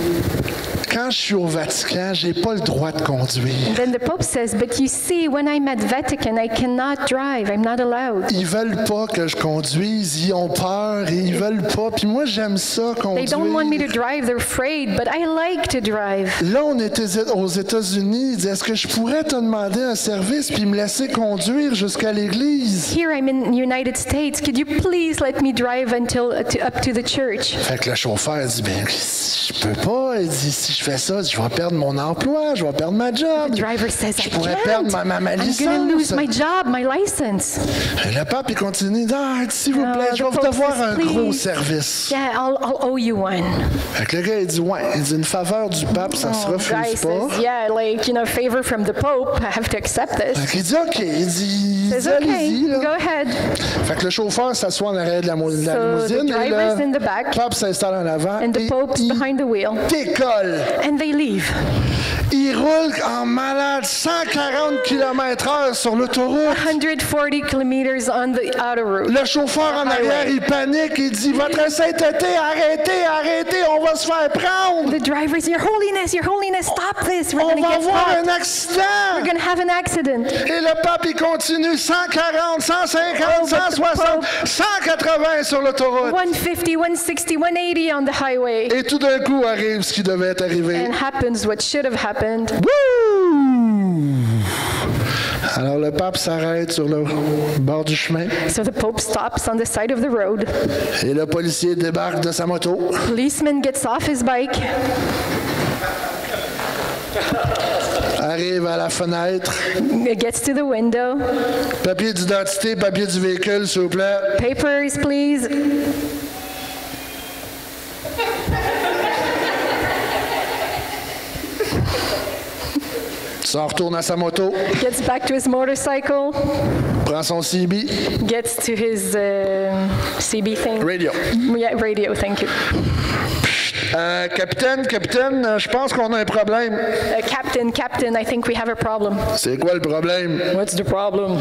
quand je suis au Vatican, j'ai pas le droit de conduire. And then the Pope says, But you see, when I'm at Vatican, I cannot drive. I'm not allowed. Ils veulent pas que je conduise, ils ont peur, ils veulent pas. Puis moi, j'aime ça They don't want me to conduire. drive. They're afraid, but I like to drive. Là, on était aux États-Unis. Il dit est-ce que je pourrais te demander un service puis me laisser conduire jusqu'à l'église? Here I'm in the United States. Could you please let me drive up to the church? Fait que le chauffeur dit ben je peux pas. Il dit si je fais ça, je vais perdre mon emploi, je vais perdre ma job. The driver says, Je I pourrais perdre can't. ma I'm going to licence. lose my job, my license. Et le pape il continue. Ah, s'il vous No, plaît, je vais the vous Pope devoir says, un gros "Please." service. Yeah, I'll owe you one. Fait que le gars il dit ouais, il dit une faveur du pape, ça se The guy refuse pas. says, yeah, like, favor from the Pope. I have to accept this. Fait qu'il dit OK, il dit Says, okay, allez-y. Là. go ahead. Fait que le chauffeur s'assoit en arrière de la So the limousine et driver's in le the back, pape s'installe en avant and the et Pope's il behind the wheel, décolle. and they leave. Il roule en malade 140 km/h sur l'autoroute. 140 kilometers on the outer route. Le chauffeur en arrière, il panique, il dit votre sainteté, arrêtez, arrêtez, on va se faire prendre. The driver's, Your Holiness, stop this. We're On going to va get avoir un caught. accident. We're going to have an accident. Et le pape, il continue 140, 150, 160, 180 sur l'autoroute. 150, 160, 180 on the highway. Et tout d'un coup arrive ce qui devait être arrivé. And happens what should have happened. Wouh! Alors le pape s'arrête sur le bord du chemin So the Pope stops on the side of the road. et le policier débarque de sa moto. Policeman gets off his bike, Arrive à la fenêtre. gets to the window. Papier d'identité, papier du véhicule, s'il vous plaît. Papers, please. Tu S'en retourne à sa moto, gets back to his motorcycle, prend son CB, gets to his CB thing. radio. Yeah, radio, thank you. Capitaine, je pense qu'on a un problème. Captain, I think we have a problem. C'est quoi le problème? What's the problem?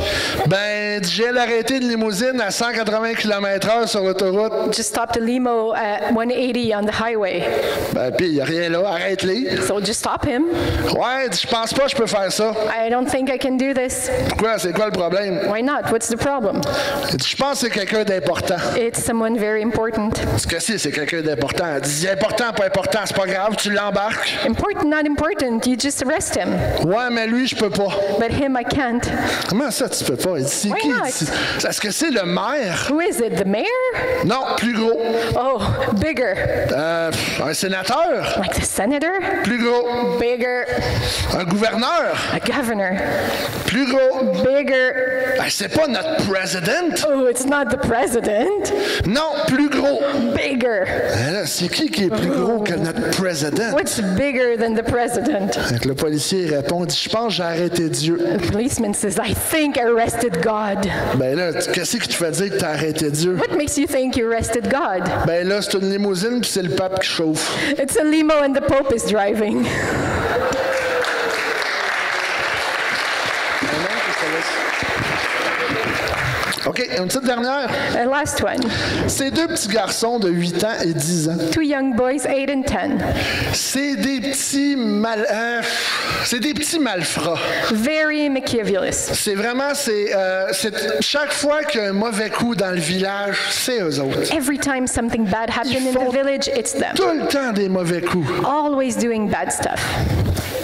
Ben, j'ai l'arrêté de limousine à 180 km/h sur l'autoroute. Just stopped a limo at 180 on the highway. Ben, puis il n'y a rien là, arrête-les. So just stop him. Ouais, je pense pas que je peux faire ça. I don't think I can do this. Pourquoi? C'est quoi le problème? Why not? What's the problem? Je pense que c'est quelqu'un d'important. It's someone very important. Ce que c'est quelqu'un d'important. Elle dit important, pas important, c'est pas grave, tu l'embarques. Important, not important. You just arrest him. Ouais, mais lui, je peux pas. But him, I can't. Comment ça, tu peux pas? Il dit, c'est Why qui? not? Est-ce que c'est le maire? Who is it? The mayor? Non, plus gros. Oh, bigger. Un sénateur? Like the senator? Plus gros. Bigger. Un gouverneur? A governor? Plus gros. Bigger. Ben, c'est pas notre président. Oh, it's not the president. Non, plus gros. Bigger. Ben là, c'est qui est plus gros que notre président? What's bigger than the president? Fait que le policier répond, dit, je pense que j'ai arrêté Dieu. The policeman says, I think I arrested God. Ben là, qu'est-ce qui te fait dire que t'as arrêté Dieu? What makes you think you arrested God? Ben là, c'est une limousine puis c'est le pape qui chauffe. It's a limo and the Pope is driving. OK, une petite dernière. Last one. Ces deux petits garçons de 8 ans et 10 ans. 2 young boys, 8 and 10. C'est des petits malfrats. Very mischievous. C'est vraiment, chaque fois qu'il y a un mauvais coup dans le village, c'est eux autres. Every time something bad happened in font the village, it's them. Tout le temps des mauvais coups. Always doing bad stuff.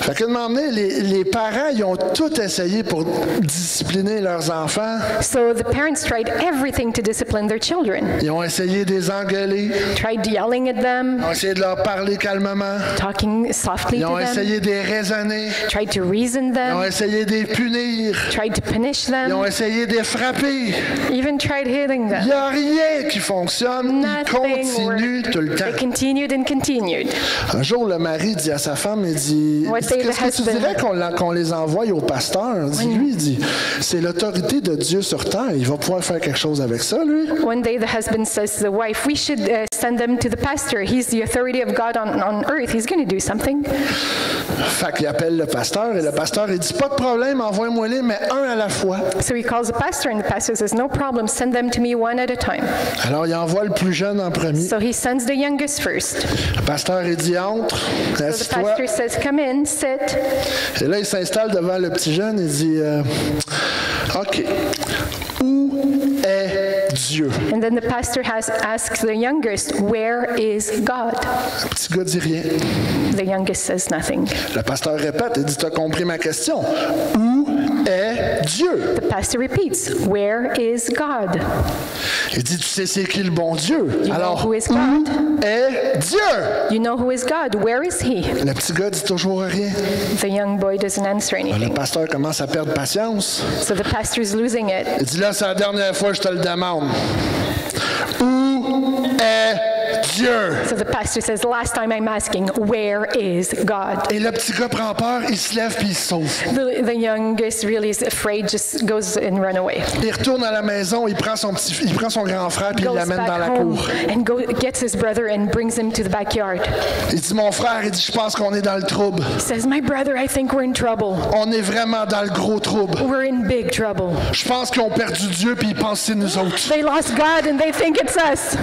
Fait qu'à un moment donné, les parents, ils ont tout essayé pour discipliner leurs enfants. So the parents tried everything to discipline their children. Ils ont essayé de les engueuler. Tried yelling at them, Ils ont essayé de leur parler calmement. talking softly Ils to ont them, essayé de les raisonner. tried to reason Ils ont them, essayé de les punir. tried to punish Ils ont them, essayé de les frapper. even tried hitting Il them. n'y a rien qui fonctionne. Ils Nothing continuent worked. tout le They temps. continued and continued. Un jour, le mari dit à sa femme, il dit, What day the qu'est-ce que tu husband- dirais qu'on les envoie au pasteur? Lui, il dit, c'est l'autorité de Dieu sur terre. Il va pouvoir faire quelque chose avec ça, lui. One day the husband says to the wife, we should send them to the pastor. He's the authority of God on earth. He's going to do something. Fait qu'il appelle le pasteur et le pasteur, il dit, pas de problème, envoie-moi-les, mais un à la fois. So he calls the pastor and the pastor says, no problem, send them to me one at a time. Alors, il envoie le plus jeune en premier. So he sends the youngest first. Le pasteur, il dit, entre, So the assis-toi. pastor says, come in, sit. Et là, il s'installe devant le petit jeune et dit, OK, où est Dieu? And then the pastor has asked the youngest, where is God? Le petit gars dit rien. The youngest says nothing. Le pasteur répète, il dit, tu as compris ma question. Où est Dieu? The pastor repeats, where is God? Il dit, tu sais c'est qui le bon Dieu? You Alors, know who is où God? est Dieu? You know who is God? Where is he? Le petit gars dit toujours rien. The young boy doesn't answer Le anything. pasteur commence à perdre patience. So the pastor is losing it. Il dit, là, c'est la dernière fois que je te le demande. Où est Dieu? So the pastor says, last time I'm asking, where is God? Et le petit gars prend peur, il se lève puis il se sauve. The youngest really is afraid, just goes and run away. Il retourne à la maison, il prend son grand frère puis il Goes l'amène dans back la home cour. and gets his brother and brings him to the backyard. Il dit, mon frère, il dit, je pense qu'on est dans le trouble. He says, my brother, I think we're in trouble. On est vraiment dans le gros trouble. We're in big trouble. Je pense qu'ils ont perdu Dieu puis ils pensent que c'est nous autres. They lost God and they think it's us.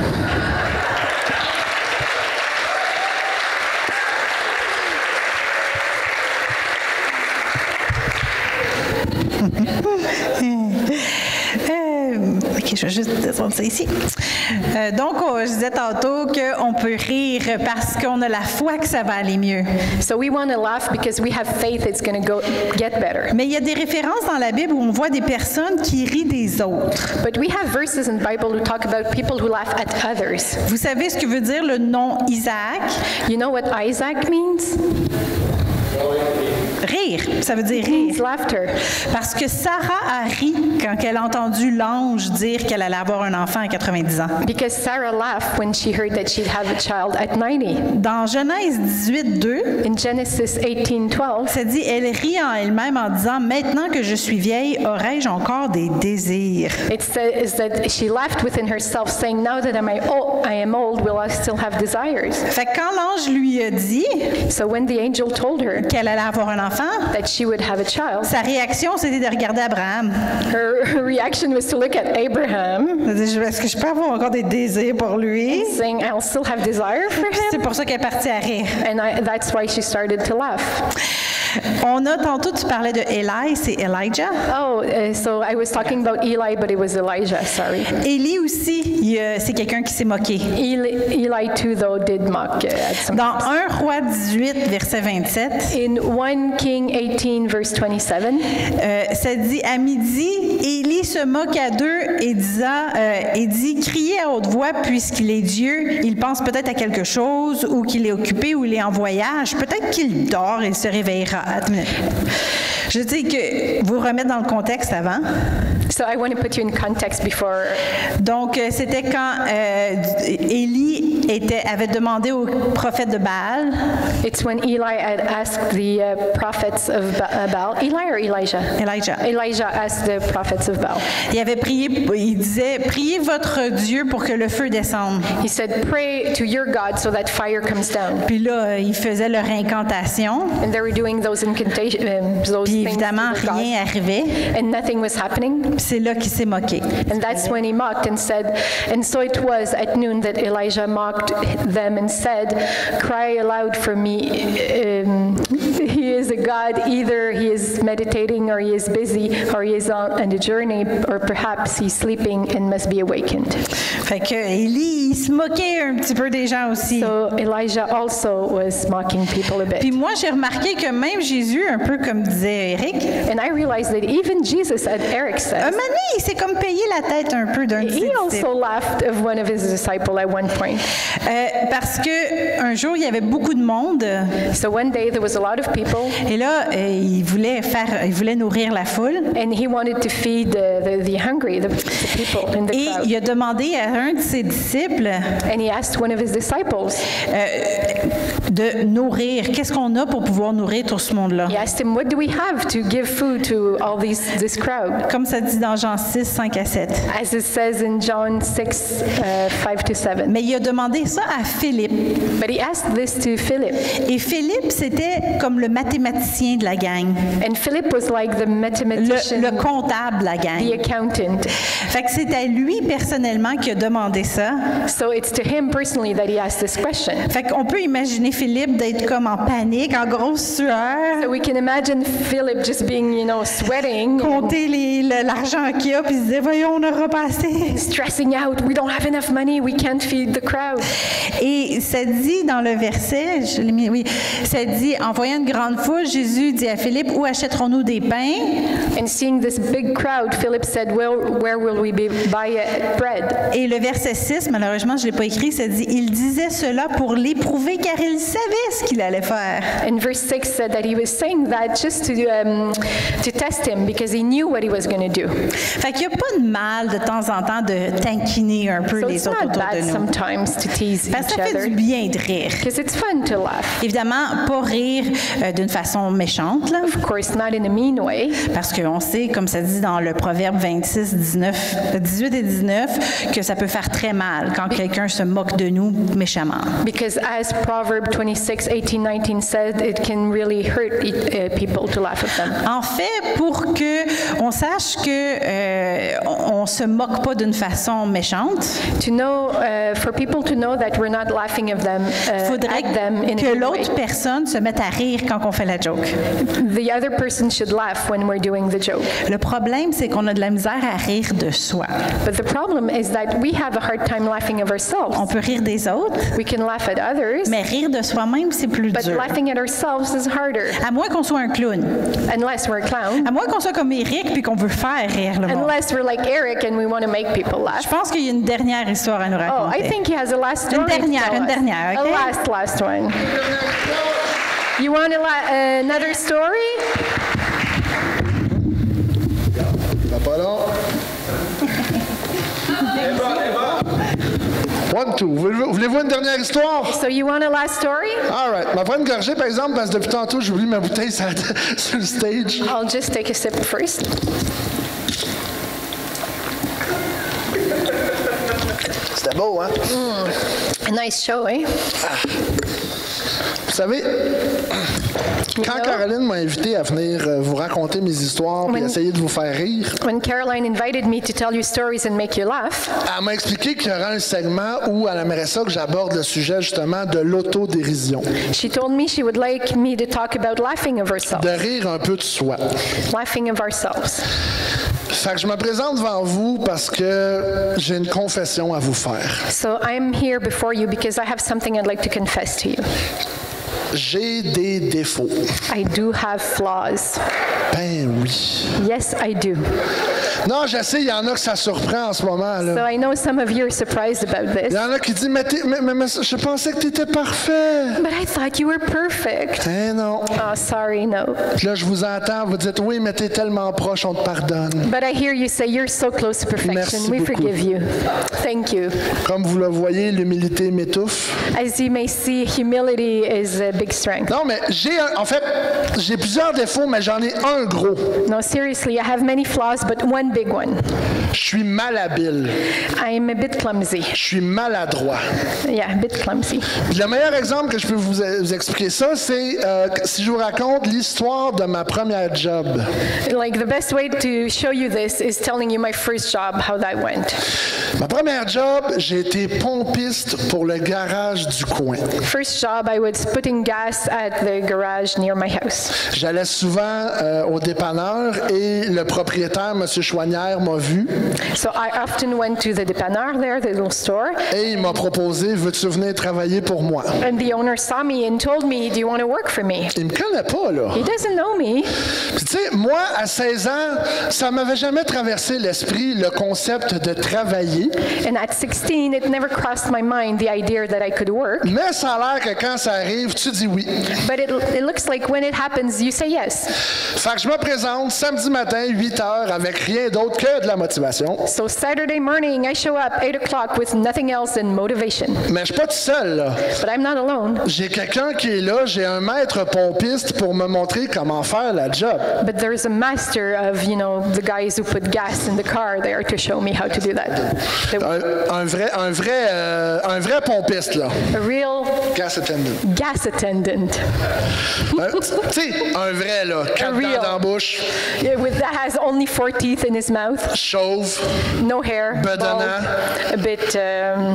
OK, je vais juste descendre ça ici. Donc, je disais tantôt qu'on peut rire parce qu'on a la foi que ça va aller mieux. So we want to laugh because we have faith it's going to get better. Mais il y a des références dans la Bible où on voit des personnes qui rient des autres. But we have verses in the Bible who talk about people who laugh at others. Vous savez ce que veut dire le nom Isaac? You know what Isaac means? Rire, ça veut dire It means rire. laughter. Parce que Sarah a ri quand elle a entendu l'ange dire qu'elle allait avoir un enfant à 90 ans. Because Sarah laughed when she heard that she'd have a child at 90. Dans Genèse 18:2, In Genesis 18:12, ça dit, elle rit en elle-même en disant, maintenant que je suis vieille, aurais-je encore des désirs? it says that she laughed within herself, saying, "Now that I am old, will I still have desires?" Fait que quand l'ange lui a dit So when the angel told her qu'elle allait avoir un enfant, that she would have a child, sa réaction, c'était de regarder Abraham. her reaction was to look at Abraham, Elle a dit, est-ce que je peux avoir encore des désirs pour lui? saying, "I'll still have desire for C'est him." pour ça qu'elle est partie à rire. And that's why she started to laugh. On a tantôt, tu parlais de Eli, c'est Elijah. Oh, so I was talking about Eli, but it was Elijah, sorry. Élie aussi, c'est quelqu'un qui s'est moqué. Eli too, though, did mock at some Dans 1 Roi 18, verset 27, In 1 King 18, verse 27, ça dit, à midi, Élie se moque à d'eux et dit, criez à haute voix puisqu'il est Dieu, il pense peut-être à quelque chose ou qu'il est occupé ou il est en voyage, peut-être qu'il dort et il se réveillera. Attends une minute. Je dis que vous remettre dans le contexte avant. so I want to put you in context before. Donc, c'était quand Élie avait demandé au prophète de Baal. It's when Eli had asked the prophets of Baal. Eli or Elijah? Elijah. Elijah asked the prophets of Baal. Il avait prié, il disait, priez votre Dieu pour que le feu descende. He said, "Pray to your God so that fire comes down." Puis là, ils faisaient leur incantation. And they were doing those incantations, those Puis things évidemment, to their rien God, arrivait. and nothing was happening. Puis c'est là qu'il s'est moqué. And that's when he mocked and said, and so it was at noon that Elijah mocked them and said, "Cry aloud for me. He is a God. Either he is meditating or he is busy or he is on a journey or perhaps he's sleeping and must be awakened." Fait que Élie, il se moquait un petit peu des gens aussi. So Elijah also was mocking people a Puis bit. moi, j'ai remarqué que même Jésus, un peu comme disait Eric, And I realized that even Jesus, as Eric un says, moment donné, il s'est comme payé la tête un peu d'un de ses he disciples. also laughed of one of his disciples at one point. Parce que un jour, il y avait beaucoup de monde. So one day there was a lot of people, Et là, il voulait nourrir la foule. and he wanted to feed the hungry, the people in the Et crowd. il a demandé à un de ses disciples And he asked one of his disciples, de nourrir. Qu'est-ce qu'on a pour pouvoir nourrir tout ce monde-là? he asked him, "What do we have to give food to all this crowd?" Comme ça dit dans Jean 6, 5 à 7. As it says in John 6, 5 to 7. Mais il a demandé ça à Philippe. But he asked this to Philip. Et Philippe, c'était comme le mathématicien de la gang, And Philip was like the mathematician, le comptable de la gang. the accountant. Fait que c'est à lui personnellement qui a demandé ça. So it's to him personally that he asked this question. Fait qu'on peut imaginer Philippe d'être comme en panique, en grosse sueur, So we can imagine Philip just being, sweating, compter l'argent qu'il y a, puis se dire, voyons, on n'aura pas assez. stressing out. We don't have enough money. We can't feed the crowd. Et ça dit dans le verset, je l'ai mis, oui, ça dit, en voyant une grande foule, Jésus dit à Philippe, où achèterons-nous des pains? And seeing this big crowd, Philip said, "Well, where will we buy bread?" Et le verset 6, malheureusement, je ne l'ai pas écrit, ça dit, il disait cela pour l'éprouver car il savait ce qu'il allait faire. And verse 6 said that he was saying that just to test him because he knew what he was going to do. Fait qu'il n'y a pas de mal de temps en temps de taquiner un peu So les it's autres not autour bad de nous. sometimes to tease Parce que each ça fait other du bien de rire. because it's fun to laugh. Évidemment, pas rire d'une façon méchante, là, Of course, not in a mean way, parce qu'on sait, comme ça dit dans le Proverbe 26, 18 et 19, que ça peut faire très mal quand quelqu'un se moque de nous méchamment. because as Proverb 26, 18, 19 said, it can really hurt people to laugh at them. En fait, pour que on sache que on se moque pas d'une façon méchante, To know, for people to know that we're not laughing at them faudrait in que a good way. l'autre personne se mette à rire quand on fait la joke. The other person should laugh when we're doing the joke. Le problème, c'est qu'on a de la misère à rire de soi. But the problem is that we have a hard time laughing of ourselves. On peut rire des autres, We can laugh at others, mais rire de soi-même, c'est plus but dur. laughing at ourselves is harder, À moins qu'on soit un clown. unless we're a clown, À moins qu'on soit comme Eric puis qu'on veut faire rire le monde. unless we're like Eric and we want to make people Je laugh. pense qu'il y a une dernière histoire à nous Oh, I raconter. think he has a last story to dernière, tell une us. dernière, A okay? last one. You want another story? Pas long. One, two. Voulez-vous une dernière histoire? So you want a last story? All right. Je vais prendre une gorgée, par exemple, parce que depuis tantôt, j'oublie ma bouteille sur le stage. I'll just take a sip first. C'était beau, hein? A nice show, eh? Vous savez, quand Caroline m'a invité à venir vous raconter mes histoires et essayer de vous faire rire, When Caroline invited me to tell you stories and make you laugh, elle m'a expliqué qu'il y aura un segment où elle aimerait ça que j'aborde le sujet justement de l'autodérision, she told me she would like me to talk about laughing of ourselves. de rire un peu de soi. Laughing of ourselves. Fait que je me présente devant vous parce que j'ai une confession à vous faire. So I'm here before you because I have something I'd like to confess to you. J'ai des défauts. I do have flaws. Ben oui. Yes, I do. Non, je sais, il y en a que ça surprend en ce moment. So Là. I know some of you are surprised about Il this. y en a qui disent, mais je pensais que tu étais parfait. But I thought you were perfect. Eh non. Oh, sorry, no. Puis là, je vous entends, vous dites, oui, mais t'es tellement proche, on te pardonne. But I hear you say you're so close to perfection. Merci We beaucoup. forgive you. Thank you. Comme vous le voyez, l'humilité m'étouffe. As you may see, humility is a big strength. Non, mais j'ai plusieurs défauts, mais j'en ai un gros. No, seriously, I have many flaws, but one big one. Je suis malhabile. I'm a bit clumsy. Je suis maladroit. Yeah, a bit clumsy. Puis le meilleur exemple que je peux vous expliquer ça, c'est si je vous raconte l'histoire de ma première job. Like the best way to show you this is telling you my first job, how that went. Ma première job, j'ai été pompiste pour le garage du coin. First job, I was putting gas at the garage near my house. J'allais souvent au dépanneur et le propriétaire, M. Chouanière, m'a vu So I often went to the dépanneur there, the little store, et il m'a proposé, veux-tu venir travailler pour moi? and the owner saw me and told me, do you want to work for me? Il me connaît pas, là. He doesn't know me. Puis tu sais, moi, à 16 ans, ça m'avait jamais traversé l'esprit, le concept de travailler. And at 16, it never crossed my mind the idea that I could work. Mais ça a l'air que quand ça arrive, tu dis oui. But it looks like when it happens, you say yes. Fait que je me présente samedi matin, 8 heures, avec rien d'autre que de la motivation. So Saturday morning, I show up 8 o'clock with nothing else than motivation. Mais je suis pas tout seul, là. But I'm not alone. J'ai quelqu'un qui est là, j'ai un maître pompiste pour me montrer comment faire la job. But there's a master of, the guys who put gas in the car there to show me how to do that. Un vrai pompiste, là. A real Gas attendant. gas attendant. Tu sais, un vrai, là. 4 real. dents dans la bouche, Yeah, that has only 4 teeth in his mouth, chauve, no hair, bald, bedonnant. a bit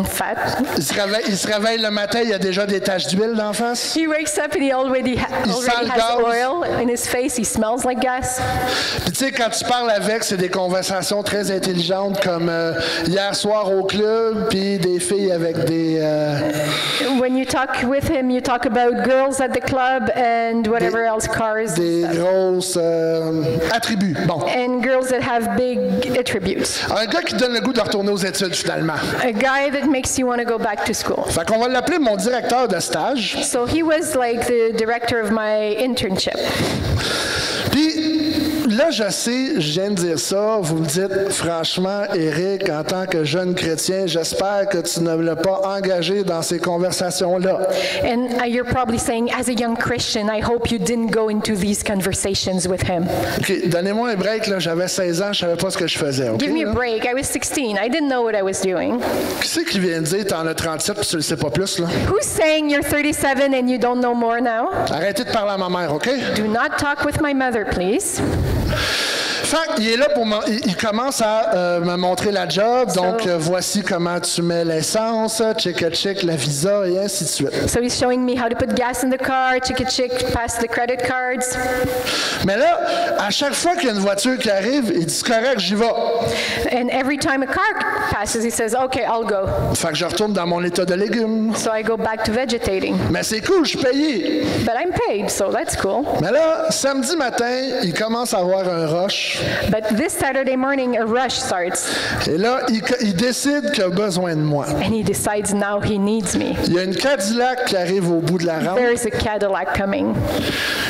fat. Il se réveille le matin, il y a déjà des taches d'huile d'en face. He wakes up and he already sent has gaz. oil in his face. He smells like gas. Puis tu sais, quand tu parles avec, c'est des conversations très intelligentes comme hier soir au club, puis des filles avec des... When you talk with him, you talk about girls at the club and whatever else, cars. des grosses attributs. Bon. And girls that have big attributes. Un gars qui donne le goût de retourner aux études, finalement. A guy that makes you want to go back to school. Fait qu'on va l'appeler mon directeur de stage. So he was like the director of my internship. Puis là, je sais, je viens de dire ça, vous me dites, franchement, Éric, en tant que jeune chrétien, j'espère que tu ne l'as pas engagé dans ces conversations-là. And you're probably saying, as a young Christian, I hope you didn't go into these conversations with him. OK, donnez-moi un break, là, j'avais 16 ans, je savais pas ce que je faisais. OK, Give me là? a break. I was 16. I didn't know what I was doing. Qui c'est qui vient de dire, t'en as 37 puis tu le sais pas plus, là? Who's saying you're 37 and you don't know more now? Arrêtez de parler à ma mère, OK? Do not talk with my mother, please. Fait qu'il est là pour il commence à me montrer la job. Donc, voici comment tu mets l'essence, check la visa et ainsi de suite. So he's showing me how to put gas in the car, chick, pass the credit cards. Mais là, à chaque fois qu'il y a une voiture qui arrive, il dit c'est correct, j'y vais. And every time a car passes, he says, okay, I'll go. Fait que je retourne dans mon état de légumes. So I go back to vegetating. Mais c'est cool, je suis payé. But I'm paid, so that's cool. Mais là, samedi matin, il commence à avoir un rush. rush. But this Saturday morning, a rush starts, Et là, il décide qu'il a besoin de moi. and he decides now he needs me. Il y a une Cadillac qui arrive au bout de la rampe. There's a Cadillac coming.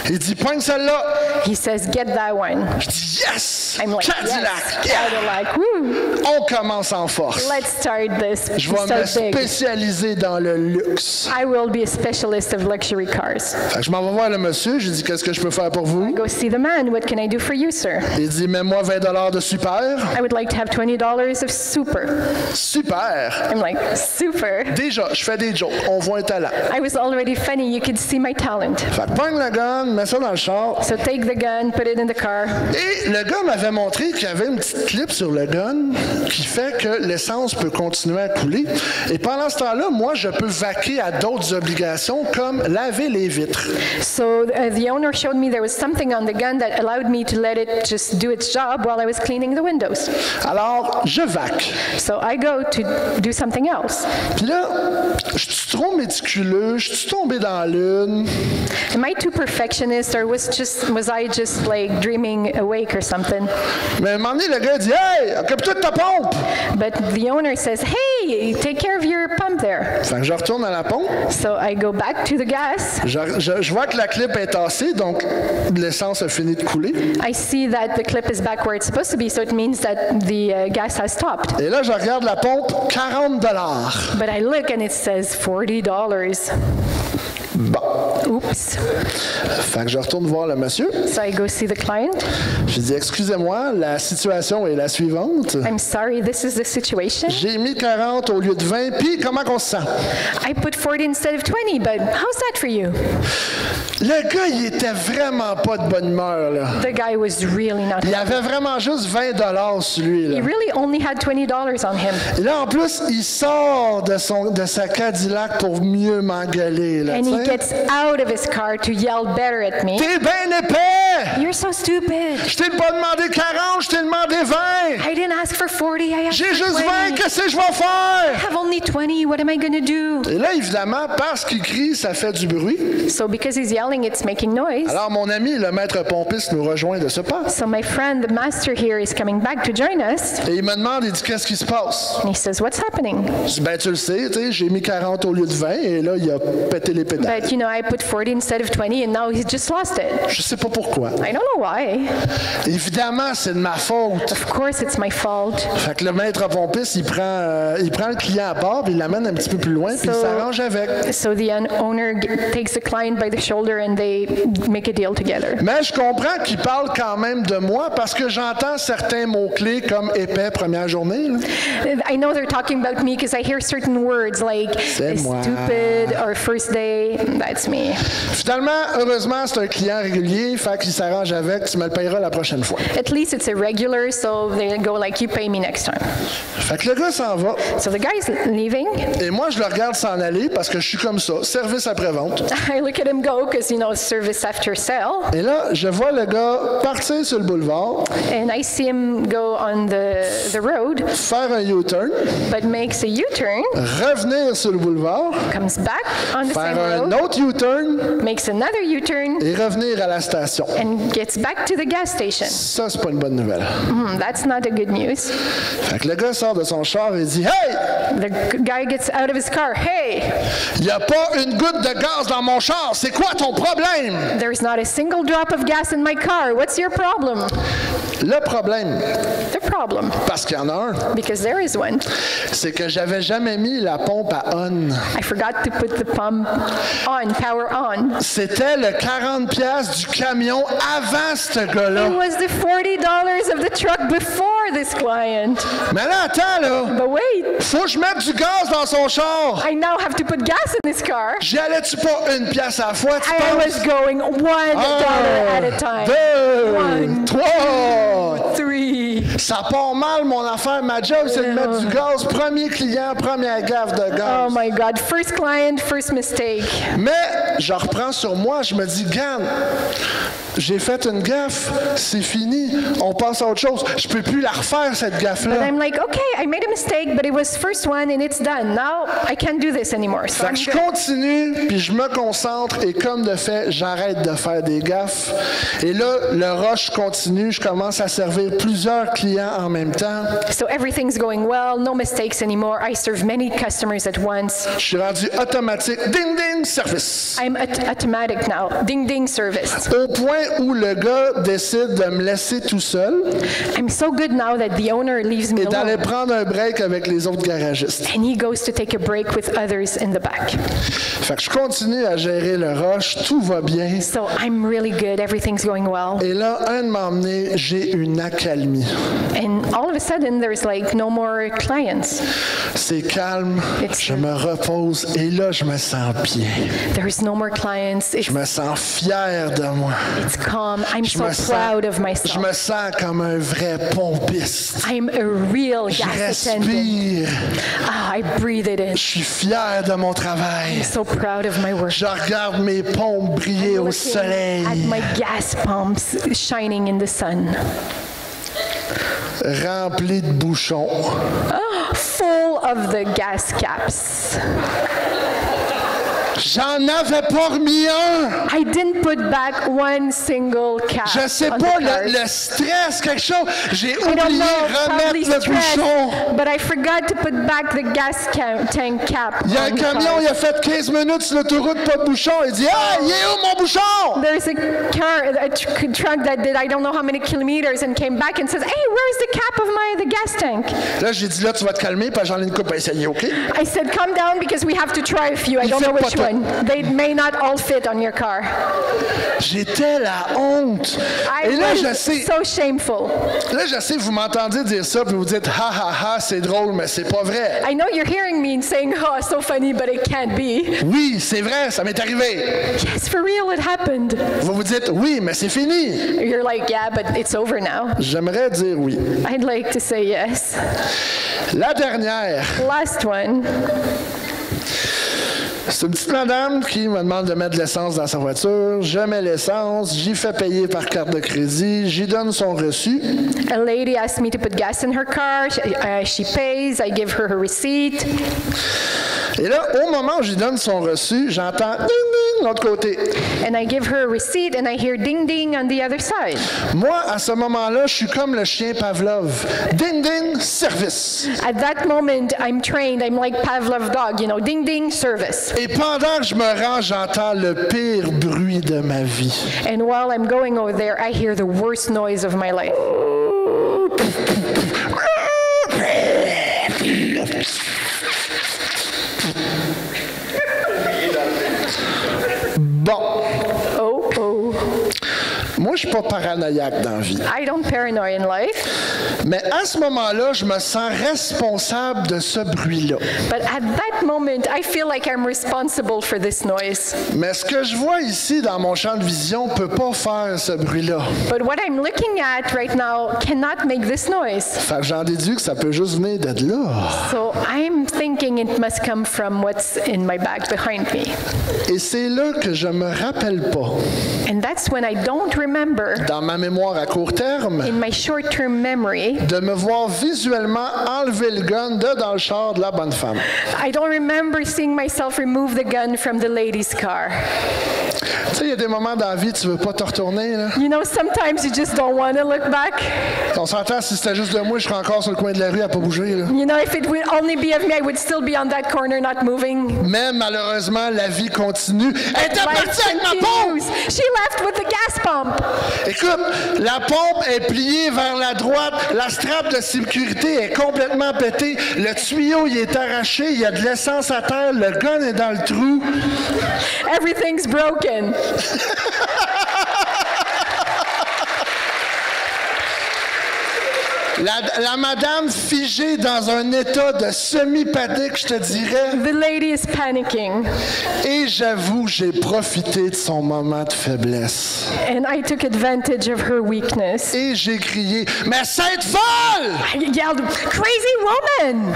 Il dit, pogne celle-là. He says, get that one. Je dis, yes! I'm like, Cadillac! yes, Yeah! Cadillac, woo! On commence en force. Let's start this. Je vais me Start big. spécialiser dans le luxe. I will be a specialist of luxury cars. Fait que je m'en vais voir le monsieur. Je dis, qu'est-ce que je peux faire pour vous? Go see the man. What can I do for you, sir? Il dit, mets-moi 20 de super. I would like to have $20 of super. Super! I'm like, super. Déjà, je fais des jokes. On voit un talent. I was already funny. You could see my talent. Fait que pogne le gun, mets ça dans le char. So take the gun, put it in the car. Et le gars m'avait montré qu'il y avait une petite clip sur le gun qui fait que l'essence peut continuer à couler. Et pendant ce temps-là, moi, je peux vaquer à d'autres obligations comme laver les vitres. So the owner showed me there was something on the gun that allowed me to let it just do its job while I was cleaning the windows. Alors, je vaque. So I go to do something else. Puis là, je suis trop méticuleux, je suis tombé dans l'une. Am I too perfectionist, or was I just like dreaming awake or something? Mais à un moment donné, le gars dit, hey, occupe-toi de ta pompe. But the owner says, hey, take care of your pump there. Fait que je retourne à la pompe. So I go back to the gas. Je vois que la clip est tassée, donc l'essence a fini de couler. I see that the clip is back where it's supposed to be, so it means that the gas has stopped. Et là, je regarde la pompe, $40. But I look and it says $40. Bon. Oops. Fait que je retourne voir le monsieur. So I go see the client. Je dis, excusez-moi, la situation est la suivante. I'm sorry, this is the situation. J'ai mis 40 au lieu de 20, puis comment qu'on se sent? I put 40 instead of 20, but how's that for you? Le gars, il était vraiment pas de bonne humeur, là. The guy was really not Il happy. avait vraiment juste 20 sur lui, là. He really only had $20 on him. Et là, en plus, il sort de sa Cadillac pour mieux m'engueuler, là, And tu he sais. gets out of his car to yell better at me. T'es bien épais! You're so stupid. Je t'ai pas demandé 40, je t'ai demandé 20! I didn't ask for 40, I asked J'ai for juste 20, 20. qu'est-ce que je vais I faire? have only 20, what am I going to do? Et là, évidemment, parce qu'il crie, ça fait du bruit. So because he's yelling, it's making noise. Alors, mon ami, le maître pompiste, nous rejoint de ce pas. So my friend, the master here, is coming back to join us. Et il me demande, il dit, qu'est-ce qui se passe? And he says, what's happening? Je dis, ben, tu le sais, tu sais, j'ai mis 40 au lieu de 20, et là, il a pété les pédales. But, I put 40 instead of 20, and now he's just lost it. Je sais pas pourquoi. I don't know why. Évidemment, c'est de ma faute. Of course, it's my fault. Fait que le maître pompiste, il prend le client à bord, puis il l'amène un petit peu plus loin, puis il s'arrange avec. So the owner takes the client by the shoulder, and they make a deal together. Mais je comprends qu'il parle quand même de moi, parce que j'entends certains mots-clés comme épais première journée, là. I know they're talking about me because I hear certain words like C'est moi. stupid or first day. That's me. Finalement, heureusement, c'est un client régulier, fait qu'il s'arrange avec, tu me le payeras la prochaine fois. At least it's a regular, so they go like, you pay me next time. Fait que le gars s'en va, So the guy's leaving. et moi, je le regarde s'en aller, parce que je suis comme ça, service après-vente. I look at him go because, service after sale. Et là, je vois le gars partir sur le boulevard, And I see him go on the road, faire un U-turn, but makes a U-turn, revenir sur le boulevard, comes back on the faire same un road, autre U-turn makes another U-turn, et revenir à la station. and gets back to the gas station. Ça, c'est pas une bonne nouvelle. That's not a good news. Fait que le gars sort de son char et dit « Hey! The guy gets out of his car. Hey, Il n'y a pas une goutte de gaz dans mon char. C'est quoi ton problème? there's not a single drop of gas in my car. What's your problem? » Le problème, The problem, parce qu'il y en a un, because there is one. c'est que j'avais jamais mis la pompe à on. I forgot to put the pump on, power on. C'était le 40$ du camion avant ce It gars-là. was the $40 of the truck before this client. Mais là, attends, là. But wait, Faut que je mette du gaz dans son char. I now have to put gas in this car. J'y allais-tu pas une pièce à la fois, tu I was penses? going $1 at a time. 2, 3. 3. Ça part mal, mon affaire. Ma job, c'est de mettre du gaz. Premier client, première gaffe de Oh gaz. my God, first client, first mistake. Mais je reprends sur moi, je me dis, regarde, j'ai fait une gaffe, c'est fini, on passe à autre chose. Je peux plus la refaire, cette But gaffe-là. I'm like, okay, I made a mistake, but it was first one and it's done. Now I can't do this anymore. So Fait I'm que je good. continue, puis je me concentre, et comme de fait, j'arrête de faire des gaffes. Et là, le rush continue, je commence à servir plusieurs clients en même temps. So everything's going well, no mistakes anymore. I serve many customers at once. Je suis rendu automatique, ding ding, service. I'm automatic now. Ding ding service. Au point où le gars décide de me laisser tout seul I'm so good now that the owner leaves me et d'aller alone. prendre un break avec les autres garagistes. And he goes to take a break with others in the back. Fait que je continue à gérer le rush, tout va bien. So I'm really good. Everything's going well. Et là, un de m'emmener, j'ai une accalmie. And all of a sudden, there's like no more clients. C'est calme, je me repose et là, je me sens bien. There's no more clients. Je me sens fier de moi. It's calm. I'm Je so me proud of je myself. me sens comme un vrai pompiste. I'm a real Je gas attendant. respire. Ah, I breathe it in. Je suis fier de mon travail. So proud of my work. Je regarde mes pompes briller au Looking soleil. at my gas pumps shining in the sun. Rempli de bouchons. Full of the gas caps. J'en avais pas remis un. I didn't put back one single cap. Je sais on pas, the cars. le stress, quelque chose. J'ai I don't oublié know, probably remettre le stress, bouchon. but I forgot to put back the gas tank cap. Il y a un on the camion, car. il a fait 15 minutes sur l'autoroute, pas de bouchon. Il dit « Ah, il est où mon bouchon? » There's a car, truck that did I don't know how many kilometers and came back and says, "Hey, where's the cap of the gas tank?" Là, j'ai dit « Là, tu vas te calmer, puis j'en ai une coupe à essayer, OK? » I said, "Calm down because we have to try a few. I don't know which fit pas one. They may not all fit on your car." J'étais la honte. I Et là, je was sais, so shameful. vous m'entendez dire ça, puis vous dites « Ha, ha, ha, c'est drôle, mais c'est pas vrai. I know you're hearing me saying, "Oh, so funny," but it can't be." » Oui, c'est vrai, ça m'est arrivé. Yes, for real, it happened. Vous vous dites « Oui, mais c'est fini. You're like, "Yeah, but it's over now." » J'aimerais dire oui. I'd like to say yes. La dernière, Last one. c'est une petite madame qui me demande de mettre de l'essence dans sa voiture. Je mets l'essence, j'y fais payer par carte de crédit, j'y donne son reçu. A lady asked me to put gas in her car. She pays. I give her receipt. Et là, au moment où j'y donne son reçu, j'entends ding ding de l'autre côté. And I give her a receipt and I hear ding ding on the other side. Moi, à ce moment-là, je suis comme le chien Pavlov. Ding ding, service. At that moment, I'm trained. I'm like Pavlov dog, ding ding, service. Et pendant que je me rends, j'entends le pire bruit de ma vie. And while I'm going over there, I hear the worst noise of my life. Bon, Oh, oh. moi, je suis pas paranoïaque dans la vie. I don't paranoid in life. Mais à ce moment-là, je me sens responsable de ce bruit-là. But at that moment, I feel like I'm responsible for this noise. Mais ce que je vois ici dans mon champ de vision peut pas faire ce bruit-là. But what I'm looking at right now cannot make this noise. Fait que j'en déduis que ça peut juste venir de là. So I'm thinking it must come from what's in my bag behind me. Et c'est là que je me rappelle pas, And that's when I don't remember, dans ma mémoire à court terme, in my short-term memory, de me voir visuellement enlever le gun dans le char de la bonne femme. I don't remember seeing myself remove the gun from the lady's car. Tu sais, il y a des moments dans la vie, tu veux pas te retourner, là. Sometimes you just don't want to look back. On s'entend, si c'était juste de moi, je serais encore sur le coin de la rue à pas bouger, là. If it would only be of me, I would still be on that corner not moving. Mais malheureusement, la vie continue. Elle était partie avec ma pompe! She left with the gas pump. Écoute, la pompe est pliée vers la droite, la strap de sécurité est complètement pétée, le tuyau il est arraché, il y a de l'essence à terre, le gun est dans le trou. Everything's broken. La madame figée dans un état de semi-panique, je te dirais. The lady is panicking. Et j'avoue, j'ai profité de son moment de faiblesse. And I took advantage of her weakness. Et j'ai crié, « Mais sainte folle! » I yelled, "Crazy woman!"